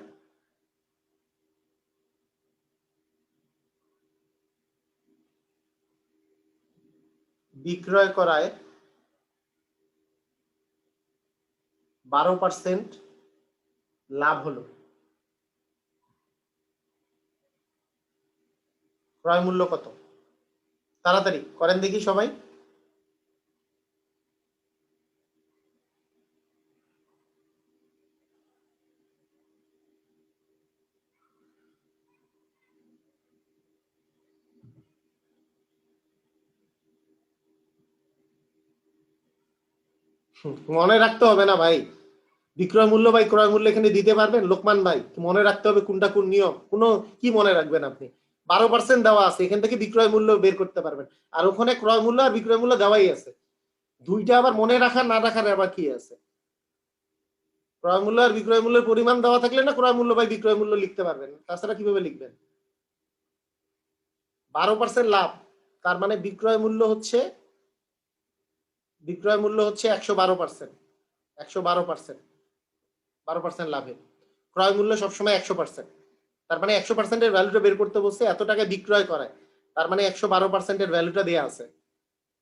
বিক্রয় করায় 12% লাভ হলো। ক্রয় মূল্য কত? তাড়াতাড়ি করেন দেখি সবাই। মনে রাখতে হবে না ভাই, বিক্রয় মূল্য ভাই ক্রয় মূল্য এখানে দিতে পারবেন লোকমান ভাই? মনে রাখতে হবে কোনটা কোন নিয়ম? কোনো কি মনে রাখবেন আপনি? 12% দেওয়া আছে, এখান থেকে বিক্রয় মূল্য বের করতে পারবেন, আর ওখানে ক্রয় মূল্য আর বিক্রয় মূল্য দেওয়াই আছে। দুইটা আবার মনে রাখার না রাখার আবার কি আছে? ক্রয় মূল্য আর বিক্রয় মূল্যের পরিমাণ দেওয়া থাকলে না ক্রয় মূল্য বাই বিক্রয় মূল্য লিখতে পারবেন, তাছাড়া কিভাবে লিখবেন? 12% লাভ, তার মানে বিক্রয় মূল্য হচ্ছে 112%, 12% লাভে ক্রয় মূল্য সবসময় 100%, তার মানে 100%-এর ভ্যালুটা বের করতে বলছে, এত টাকা বিক্রয় করায়, তার মানে 112%-এর ভ্যালুটা দেওয়া আছে।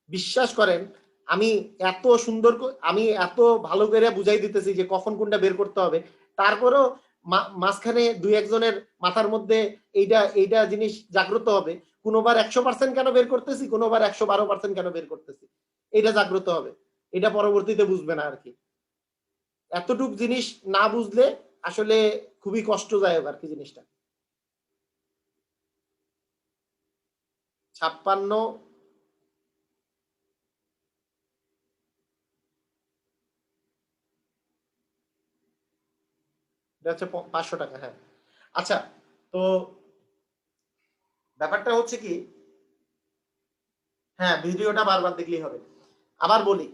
বিশ্বাস করেন আমি এত সুন্দর আমি এত ভালো করে বুঝাই দিতেছি যে কখন কোনটা বের করতে হবে, তারপরেও মাঝখানে দুই একজনের মাথার মধ্যে এইটা জিনিস জাগ্রত হবে, কোনোবার 100% কেন বের করতেছি, কোনোবার 112% কেন বের করতেছি, এটা জাগ্রত হবে। এটা পরবর্তীতে বুঝবে না আর কি। এতটুক জিনিস না বুঝলে আসলে খুবই কষ্টদায়ক আর কি জিনিসটা। 56 এটা হচ্ছে $500। হ্যাঁ আচ্ছা, তো ব্যাপারটা হচ্ছে কি, হ্যাঁ ভিডিওটা বারবার দেখলেই হবে। আবার বলি,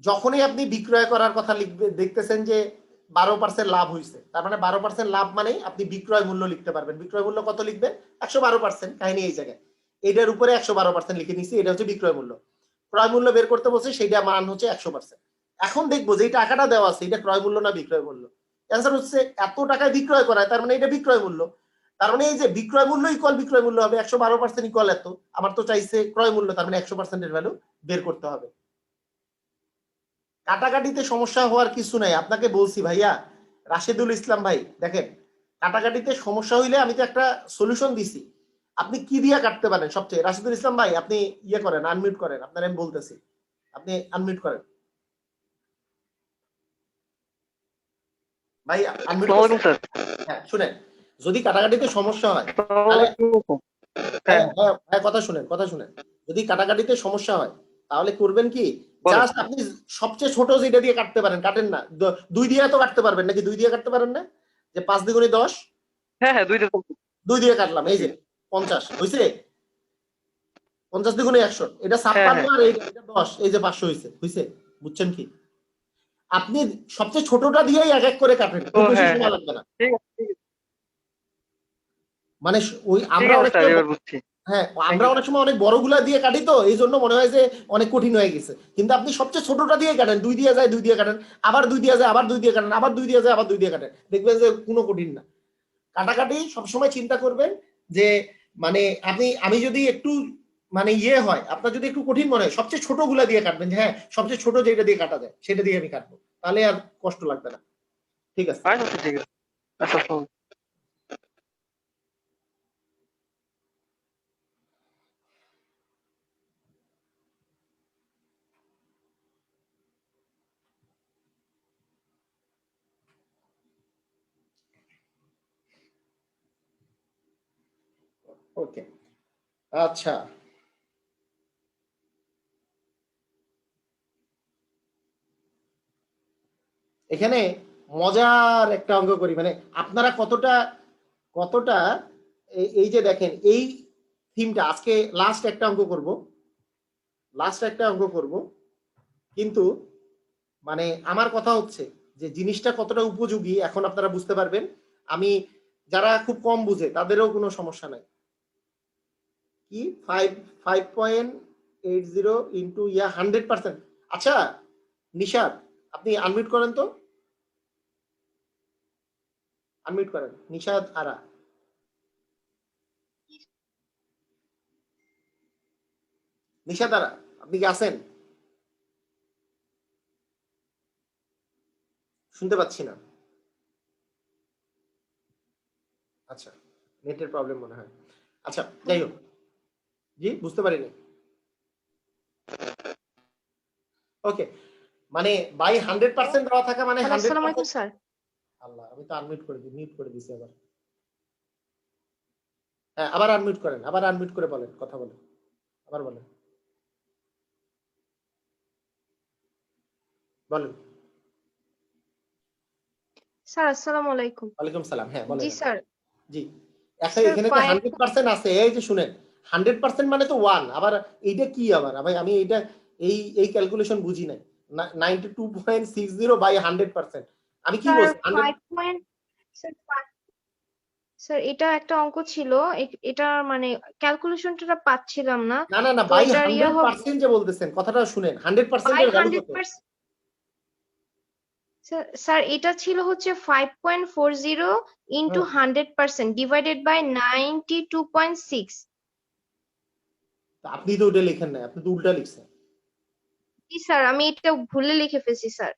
যখনই আপনি বিক্রয় করার কথা লিখবে দেখতেছেন যে 12% লাভ হয়েছে, তার মানে 12% লাভ মানেই আপনি বিক্রয় মূল্য লিখতে পারবেন। বিক্রয় মূল্য কত লিখবেন? 112%, কাহিনী এই জায়গায় এটার উপরে 112% লিখে নিছি, এটা হচ্ছে বিক্রয় মূল্য। ক্রয় মূল্য বের করতে বলছে, সেইটা মান হচ্ছে 100%। এখন দেখবো যে টাকাটা দেওয়া আছে এটা ক্রয় মূল্য না বিক্রয় মূল্য। অ্যান্সার হচ্ছে এত টাকায় বিক্রয় করায়, তার মানে এটা বিক্রয় মূল্য। তার মানে এই যে বিক্রয় মূল্য ইকুয়াল বিক্রয় মূল্য হবে 112% ইকুয়াল এত, আমার তো চাইছে ক্রয় মূল্য, তার মানে 100% এর ভ্যালু বের করতে হবে। কাটাকাটিতে সমস্যা হওয়ার কিছু নাই, আপনাকে বলছি ভাইয়া রাশেদুল ইসলাম ভাই, দেখেন কাটাকাটিতে সমস্যা হইলে আমি তো একটা সলিউশন দিছি, আপনি কি দিয়ে কাটতে পারেন সবচেয়ে। রাশেদুল ইসলাম ভাই আপনি ইয়ে করেন, আনমিউট করেন, আপনার আমি বলতেছি, আপনি আনমিউট করেন ভাই, আনমিউট করেন। হ্যাঁ শুনেন, যদি কাটাকাটিতে সমস্যা হয় তাহলে হ্যাঁ কথা শুনেন, যদি কাটাকাটিতে সমস্যা হয় তাহলে করবেন কি, জাস্ট আপনি সবচেয়ে ছোট যেটা দিয়ে কাটতে পারেন কাটেন না, 2 দিয়ে তো কাটতে পারবেন নাকি, 2 দিয়ে কাটতে পারেন না, যে 5 দ্বিগুণে 10, হ্যাঁ 2 দিয়ে কাটলাম, এই যে 50 হইছে, 50 দ্বিগুণে 100, এটা 56 আর এটা 10, এই যে 500 হইছে, বুঝছেন কি, আপনি সবচেয়ে ছোটটা দিয়েই এক এক করে কাটেন, খুব বেশি সময় লাগবে না। মানে ওই আমরা অনেক সময় অনেক বড়গুলা দিয়ে কাটি, তো এই জন্য মনে হয় যে অনেক কঠিন হয়ে গেছে, কিন্তু আপনি সবচেয়ে ছোটটা দিয়ে কাটেন, 2 দিয়ে যায় 2 দিয়ে কাটেন, আবার 2 দিয়ে যায় আবার 2 দিয়ে কাটেন, আবার 2 দিয়ে যায় আবার 2 দিয়ে কাটেন, দেখবেন যে কোনো কঠিন না। কাটাকাটি সবসময় চিন্তা করবেন যে মানে আমি যদি একটু মানে ইয়ে হয়, আপনার যদি একটু কঠিন মনে হয়, সবচেয়ে ছোট গুলা দিয়ে কাটবেন, যে হ্যাঁ সবচেয়ে ছোট যেটা দিয়ে কাটা যায় সেটা দিয়ে আমি কাটবো, তাহলে আর কষ্ট লাগবে না। ঠিক আছে, ঠিক আছে। আচ্ছা ওকে আচ্ছা, এখানে মজার একটা অঙ্ক করি, মানে আপনারা কতটা কতটা এই যে দেখেন এই থিমটা, আজকে লাস্ট একটা অঙ্ক করব, কিন্তু মানে আমার কথা হচ্ছে যে জিনিসটা কতটা উপযোগী এখন আপনারা বুঝতে পারবেন, আমি যারা খুব কম বুঝে তাদেরও কোনো সমস্যা নাই। কি 5.80 ইন্টু 100%। আচ্ছা নিশাদ আপনি আনমিউট করেন তো, আনমিউট করেন নিশাদ আরা, নিশাদ আরা আপনি কি আছেন? শুনতে পাচ্ছি না। আচ্ছা নেটের প্রবলেম মনে হয়। আচ্ছা যাই হোক, জি বুঝতে পারিনি। ওকে, মানে বাই 100% দেওয়া থাকা মানে 100%। স্যার আল্লাহ, আমি তো আনমিউট করে দিই, মিউট করে দিছি আবার। হ্যাঁ আবার আনমিউট করেন, আবার আনমিউট করে বলেন, কথা বলেন, আবার বলেন, বলেন। স্যার আসসালামু আলাইকুম। ওয়ালাইকুম সালাম, হ্যাঁ বলেন। জি স্যার। জি এখন স্যার এখানে তো 100% আছে, এই যে শুনেন 100% মানে তো 1, আবার এইটা কি আবার ভাই, আমি এইটা এই ক্যালকুলেশন বুঝি নাই, 92.60 বাই 100%, আমি কি বলছি 100? স্যার এটা একটা অঙ্ক ছিল, এটা মানে ক্যালকুলেশনটা পাচ্ছিলাম না। না না না, তো বাই এটার ইয়ে হবে 100% যে বলতেছেন, কথাটা শুনেন, 100% এর ভ্যালু কত? স্যার এটা ছিল হচ্ছে 5.40 ইন্টু 100% ডিভাইডেড বাই 92.6। আপনি তো ওটা লিখেন না, আপনি তো উল্টা লিখছেন। জি স্যার, আমি এটা ভুলে লিখে ফেলছি স্যার।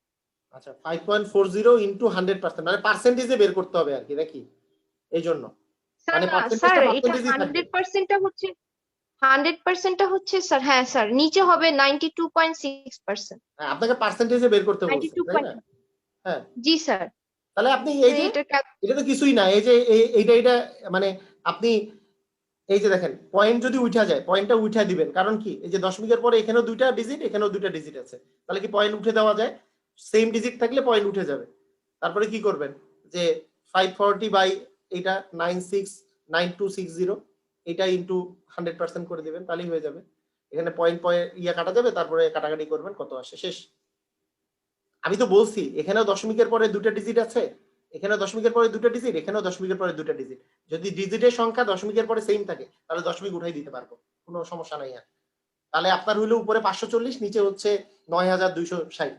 আচ্ছা 5.40 ইন্টু 100% মানে পার্সেন্টেজে বের করতে হবে আর কি নাকি, এই জন্য স্যার মানে স্যার পার্সেন্টেজটা এটা পার্সেন্টেজই থাকবে। 100%টা হচ্ছে স্যার, হ্যাঁ স্যার নিচে হবে 92.6%। হ্যাঁ আপনাকে পার্সেন্টেজে বের করতে বলছেন তাই না? হ্যাঁ জি স্যার। তাহলে আপনি এই যে এটা এটা তো কিছুই না, এই যে এইটা মানে আপনি এই যে দেখেন পয়েন্ট যদি উঠা যায়, পয়েন্টটা উঠা দিবেন, কারণ কি এই যে দশমিকের পরে এখানেও 2টা ডিজিট এখানেও 2টা ডিজিট আছে, তাহলে কি পয়েন্ট উঠে দেওয়া যায়, সেম ডিজিট থাকলে পয়েন্ট উঠে যাবে। তারপরে কি করবেন যে 540 বাই এটা 969260 এটা ইনটু 100% করে দিবেন, তাহলেই হয়ে যাবে। এখানে পয়েন্ট ইয়া কাটা যাবে, তারপরে কাটাকাটি করবেন কত আসে, শেষ। আমি তো বলছি এখানেও দশমিকের পরে 2টা ডিজিট আছে, এখানেও দশমিকের পরে 2টা ডিজিট, এখানেও দশমিকের পরে 2টা ডিজিট, যদি ডিজিটের সংখ্যা দশমিকের পরে সেম থাকে তাহলে দশমিক উঠাই দিতে পারবো, কোনো সমস্যা নাই আর। তাহলে আপনার হইলো উপরে 540, নিচে হচ্ছে 9260,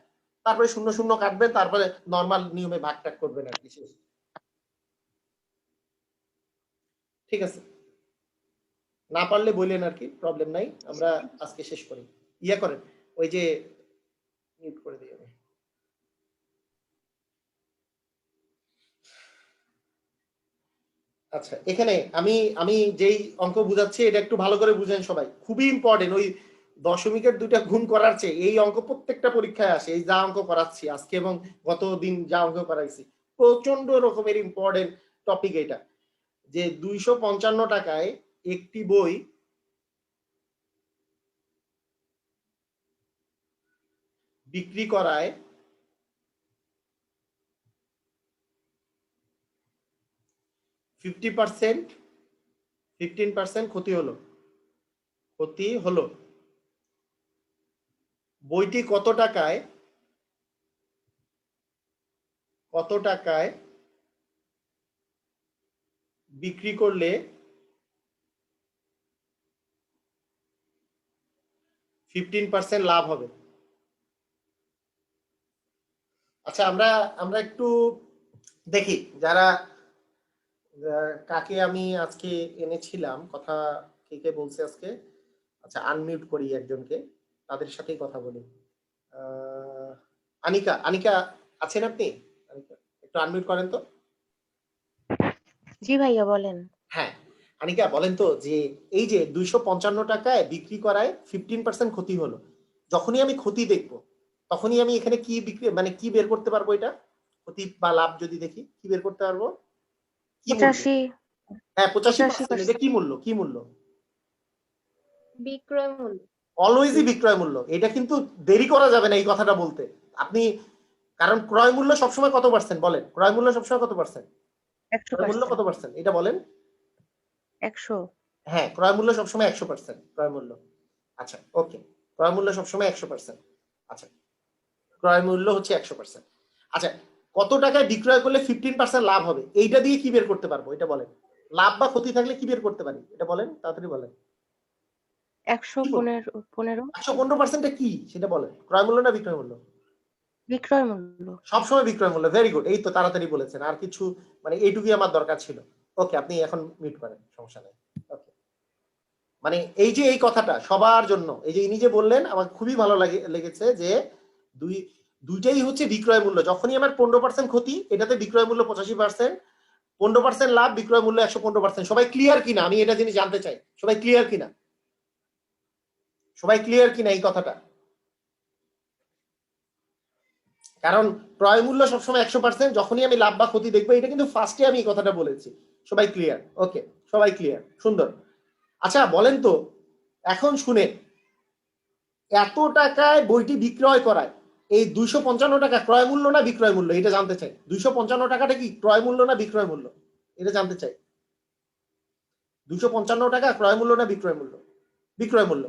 তারপরে 00 কাটবেন, তারপরে নরমাল নিয়মে ভাগ টাগ করবেন আর কি, শেষ। ঠিক আছে, না পারলে বললেন আর কি, প্রবলেম নাই, আমরা আজকে শেষ করি। ইয়া করেন, ওই যে মিউট করে দিই আমি। আচ্ছা, এখানে আমি আমি যেই অঙ্ক বুঝাচ্ছি এটা একটু ভালো করে বুঝেন সবাই, খুবই ইম্পর্টেন্ট। ওই দশমিকের দুইটা গুণ করার চেয়ে এই অঙ্ক প্রত্যেকটা পরীক্ষায় আসে। এই যা অঙ্ক করাচ্ছি আজকে এবং গত দিন যা অঙ্ক করাইছি, প্রচন্ড রকমের ইম্পর্টেন্ট টপিক এটা। যে 255 টাকায় একটি বই বিক্রি করায় 15% ক্ষতি হলো। বইটি কত টাকায় বিক্রি করলে 15% লাভ হবে? আচ্ছা, আমরা একটু দেখি যারা কাকে আমি আজকে এনেছিলাম, কথা কে কে বলছে আজকে। আচ্ছা, আনমিউট করি একজনকে, তাদের সাথেই কথা বলি। আনিকা আছেন আপনি? একটু আনমিউট করেন তো। জি ভাইয়া বলেন। হ্যাঁ, আনিকা বলেন তো, যে এই যে 255 টাকায় বিক্রি করায় 15% ক্ষতি হলো, যখনই আমি ক্ষতি দেখব তখনই আমি এখানে কি বিক্রি মানে কি বের করতে পারবো? এটা ক্ষতি বা লাভ যদি দেখি, কি বের করতে পারবো? কি মূল্য? 85। হ্যাঁ, 85%। এটা 85%। কি মূল্য? কি মূল্য? বিক্রয় মূল্য। অলওয়েজই বিক্রয় মূল্য। এটা কিন্তু দেরি করা যাবে না এই কথাটা বলতে। আপনি, কারণ ক্রয় মূল্য সবসময় কত পার্সেন্ট বলেন? ক্রয় মূল্য সবসময় কত পার্সেন্ট? ক্রয় মূল্য 100%। কত পার্সেন্ট এটা বলেন? 100। হ্যাঁ, ক্রয় মূল্য সবসময় 100% ক্রয় মূল্য। আচ্ছা, ওকে, ক্রয় মূল্য সবসময় 100%। আচ্ছা, ক্রয় মূল্য হচ্ছে 100%। আচ্ছা, কত টাকায় বিক্রয় করলে 15% লাভ হবে? এইটা দিয়ে কি বের করতে পারবো এটা বলেন। লাভ বা ক্ষতি থাকলে কি বের করতে পারি এটা বলেন, তাড়াতাড়ি বলেন। 115। 115%টা কি সেটা বলেন। ক্রয় মূল্য না বিক্রয় মূল্য? বিক্রয় মূল্য। সবসময় বিক্রয় মূল্য। ভেরি গুড, এই তো তাড়াতাড়ি বলেছেন। আর কিছু মানে এইটুকুই আমার দরকার ছিল। ওকে, আপনি এখন মিউট করেন, সমস্যা নেই। ওকে, মানে এই যে এই কথাটা সবার জন্য, এই যে ইনি যে বললেন আমার খুবই ভালো লেগেছে যে দুইটাই হচ্ছে বিক্রয় মূল্য। যখনই আমার 15% ক্ষতি, এটাতে বিক্রয় মূল্য 85%, 15% লাভ, বিক্রয় মূল্য 115%। সবাই ক্লিয়ার কিনা আমি এটা জিনিস জানতে চাই। সবাই ক্লিয়ার কিনা? সবাই ক্লিয়ার কিনা এই কথাটা? কারণ ক্রয় মূল্য সবসময় 100%, যখনই আমি লাভ বা ক্ষতি দেখবো, এটা কিন্তু ফার্স্টে আমি এই কথাটা বলেছি। সবাই ক্লিয়ার? ওকে, সবাই ক্লিয়ার, সুন্দর। আচ্ছা বলেন তো, এখন শুনে, এত টাকায় বইটি বিক্রয় করায় এই 255 টাকা ক্রয় মূল্য না বিক্রয় মূল্য? এটা জানতে চাই। 255 টাকাটা কি ক্রয় মূল্য না বিক্রয় মূল্য? এটা জানতে চাই। 255 টাকা ক্রয় মূল্য না বিক্রয় মূল্য? বিক্রয় মূল্য।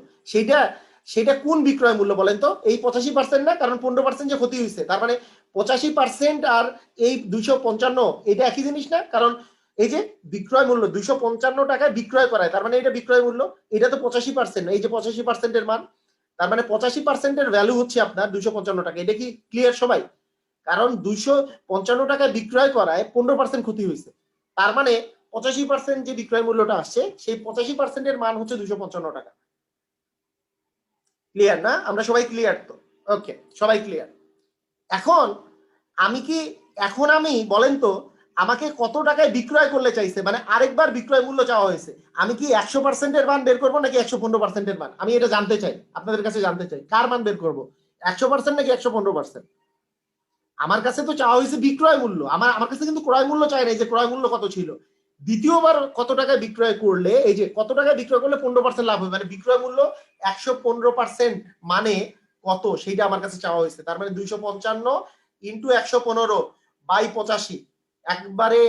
সেটা কোন বিক্রয় মূল্য বলেন তো? এই 85% না, কারণ 15% যে ক্ষতি হয়েছে, তার মানে 85% আর এই 255 এটা একই জিনিস না? কারণ এই যে বিক্রয় মূল্য 255 টাকায় বিক্রয় করায়, তার মানে এটা বিক্রয় মূল্য। এটা তো 85%, এই যে 85%-এর মান, তার মানে 85%-এর ভ্যালু হচ্ছে আপনার 255 টাকা। এটা কি ক্লিয়ার সবাই? কারণ 255 টাকায় বিক্রয় করায় 15% ক্ষতি হয়েছে, তার মানে 85% যে বিক্রয় মূল্যটা আসছে, সেই 85%-এর মান হচ্ছে 255 টাকা। ক্লিয়ার না? আমরা সবাই ক্লিয়ার তো? ওকে, সবাই ক্লিয়ার। এখন আমি বলেন তো, আমাকে কত টাকায় বিক্রয় করলে চাইছে, মানে আরেকবার বিক্রয় মূল্য চাওয়া হয়েছে, আমি কি 100%-এর মান বের করবো নাকি 115%-এর মান? আমি এটা জানতে চাই, আপনাদের কাছে জানতে চাই, কার মান বের করবো, 100% নাকি 115%? আমার কাছে তো চাওয়া হয়েছে বিক্রয় মূল্য, আমার কাছে কিন্তু ক্রয় মূল্য চাই না। যে ক্রয় মূল্য কত ছিল, দ্বিতীয়বার কত টাকায় বিক্রয় করলে, এই যে কত টাকায় বিক্রয় করলে 15% লাভ হবে, মানে বিক্রয় মূল্য 115% মানে কত সেইটা আমার কাছে চাওয়া হয়েছে। তার মানে 255 ইন্টু 115/85, একবারে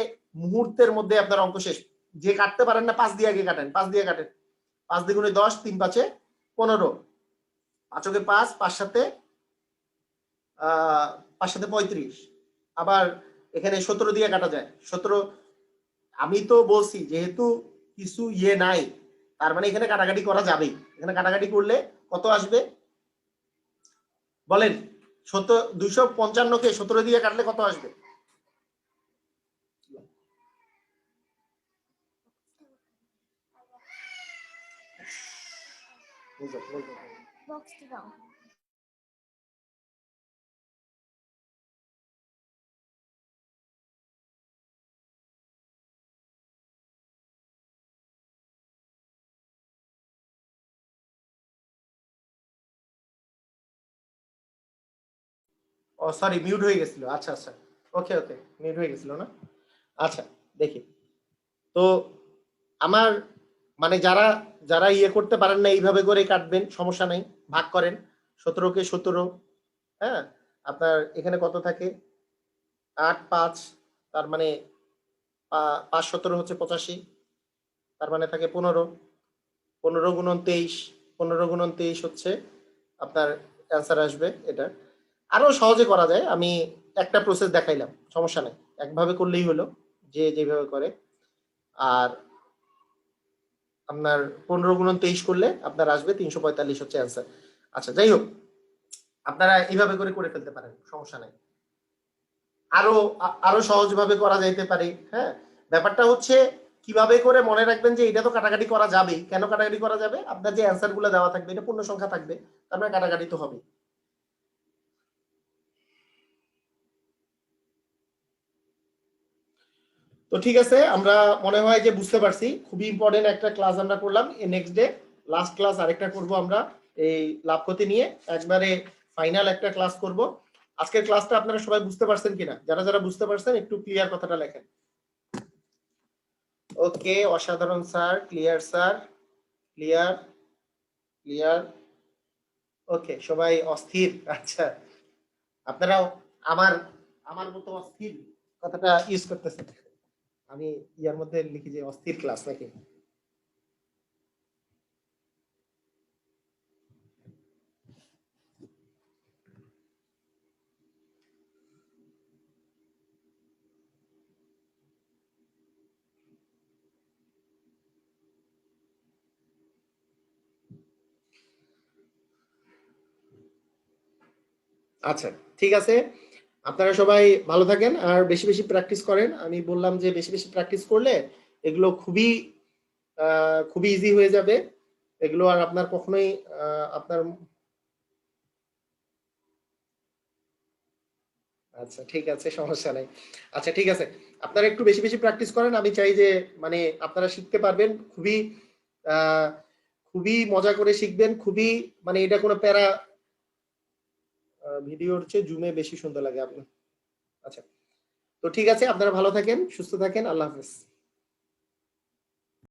মুহূর্তের মধ্যে আপনার অঙ্ক শেষ। যে কাটতে পারেন না 5 দিয়ে আগে কাটেন, 5 দিয়ে কাটেন। 5 দ্বিগুণে 10, 3 5 15, 5 কে 5, 5 7 5 7 35, আবার এখানে 17 দিয়ে কাটা যায়। 17, আমি তো বলছি যেহেতু কিছু ইয়ে নাই, তার মানে এখানে কাটাকাটি করা যাবে। এখানে কাটাকাটি করলে কত আসবে বলেন? 255 কে 17 দিয়ে কাটলে কত আসবে? বক্সটা দাও। ও সরি, মিউট হয়ে গেছিল। আচ্ছা আচ্ছা, ওকে ওকে, মিউট হয়ে গেছিল না। আচ্ছা দেখি তো, আমার মানে যারা যারা ইয়ে করতে পারেন না এইভাবে করে কাটবেন, সমস্যা নাই, ভাগ করেন 17কে 17। হ্যাঁ, আপনার এখানে কত থাকে, 8 5, তার মানে 5 17 হচ্ছে 85, তার মানে থাকে 15, 15 গুণন 23, 15 গুণন 23 হচ্ছে আপনার অ্যান্সার আসবে। এটা আরো সহজে করা যায়, আমি একটা প্রসেস দেখাইলাম, সমস্যা নাই, একভাবে করলেই হলো, যে যেভাবে করে। আর আপনার 15 গুণন 23 করলে আপনার আসবে 345 হচ্ছে অ্যান্সার। আচ্ছা যাই হোক, আপনারা এইভাবে করে করে ফেলতে পারেন, সমস্যা নাই। আরো সহজ ভাবে করা যাইতে পারে। হ্যাঁ, ব্যাপারটা হচ্ছে কিভাবে করে মনে রাখবেন যে এটা তো কাটাকাটি করা যাবেই। কেন কাটাকাটি করা যাবে, আপনার যে অ্যান্সার গুলো দেওয়া থাকবে এটা পূর্ণ সংখ্যা থাকবে, তার মানে কাটাকাটি তো হবে। তো ঠিক আছে, আমরা মনে হয় যে বুঝতে পারছি, খুবই ইম্পর্টেন্ট একটা ক্লাস আমরা করলাম। নেক্সট ডে লাস্ট ক্লাস আরেকটা করব আমরা এই লাভ ক্ষতি নিয়ে, একবারে ফাইনাল একটা ক্লাস করব। আজকের ক্লাসটা আপনারা সবাই বুঝতে পারছেন কিনা, যারা যারা বুঝতে পারছেন একটু ক্লিয়ার কথাটা লেখেন। ওকে, অসাধারণ sir, clear sir, clear clear. Okay, সবাই অস্থির। আচ্ছা, আপনারাও আমার আমার মতো অস্থির কথাটা ইউজ করতেছেন। আমি ইয়ার মধ্যে লিখি যে অস্থির ক্লাস নাকি। আচ্ছা ঠিক আছে, আপনারা সবাই ভালো থাকেন আর বেশি বেশি প্র্যাকটিস করেন। আমি বললাম যে বেশি বেশি প্র্যাকটিস করলে এগুলো খুবই খুবই ইজি হয়ে যাবে। এগুলো আর আপনার কখনোই আপনার, আচ্ছা ঠিক আছে, সমস্যা নাই। আচ্ছা ঠিক আছে, আপনারা একটু বেশি বেশি প্র্যাকটিস করেন। আমি চাই যে মানে আপনারা শিখতে পারবেন, খুবই আহ, খুবই মজা করে শিখবেন, খুবই মানে এটা কোনো প্যারা, ভিডিওর চেয়ে জুমে বেশি সুন্দর লাগে আপনার। আচ্ছা, তো ঠিক আছে, আপনারা ভালো থাকেন, সুস্থ থাকেন, আল্লাহ হাফেজ।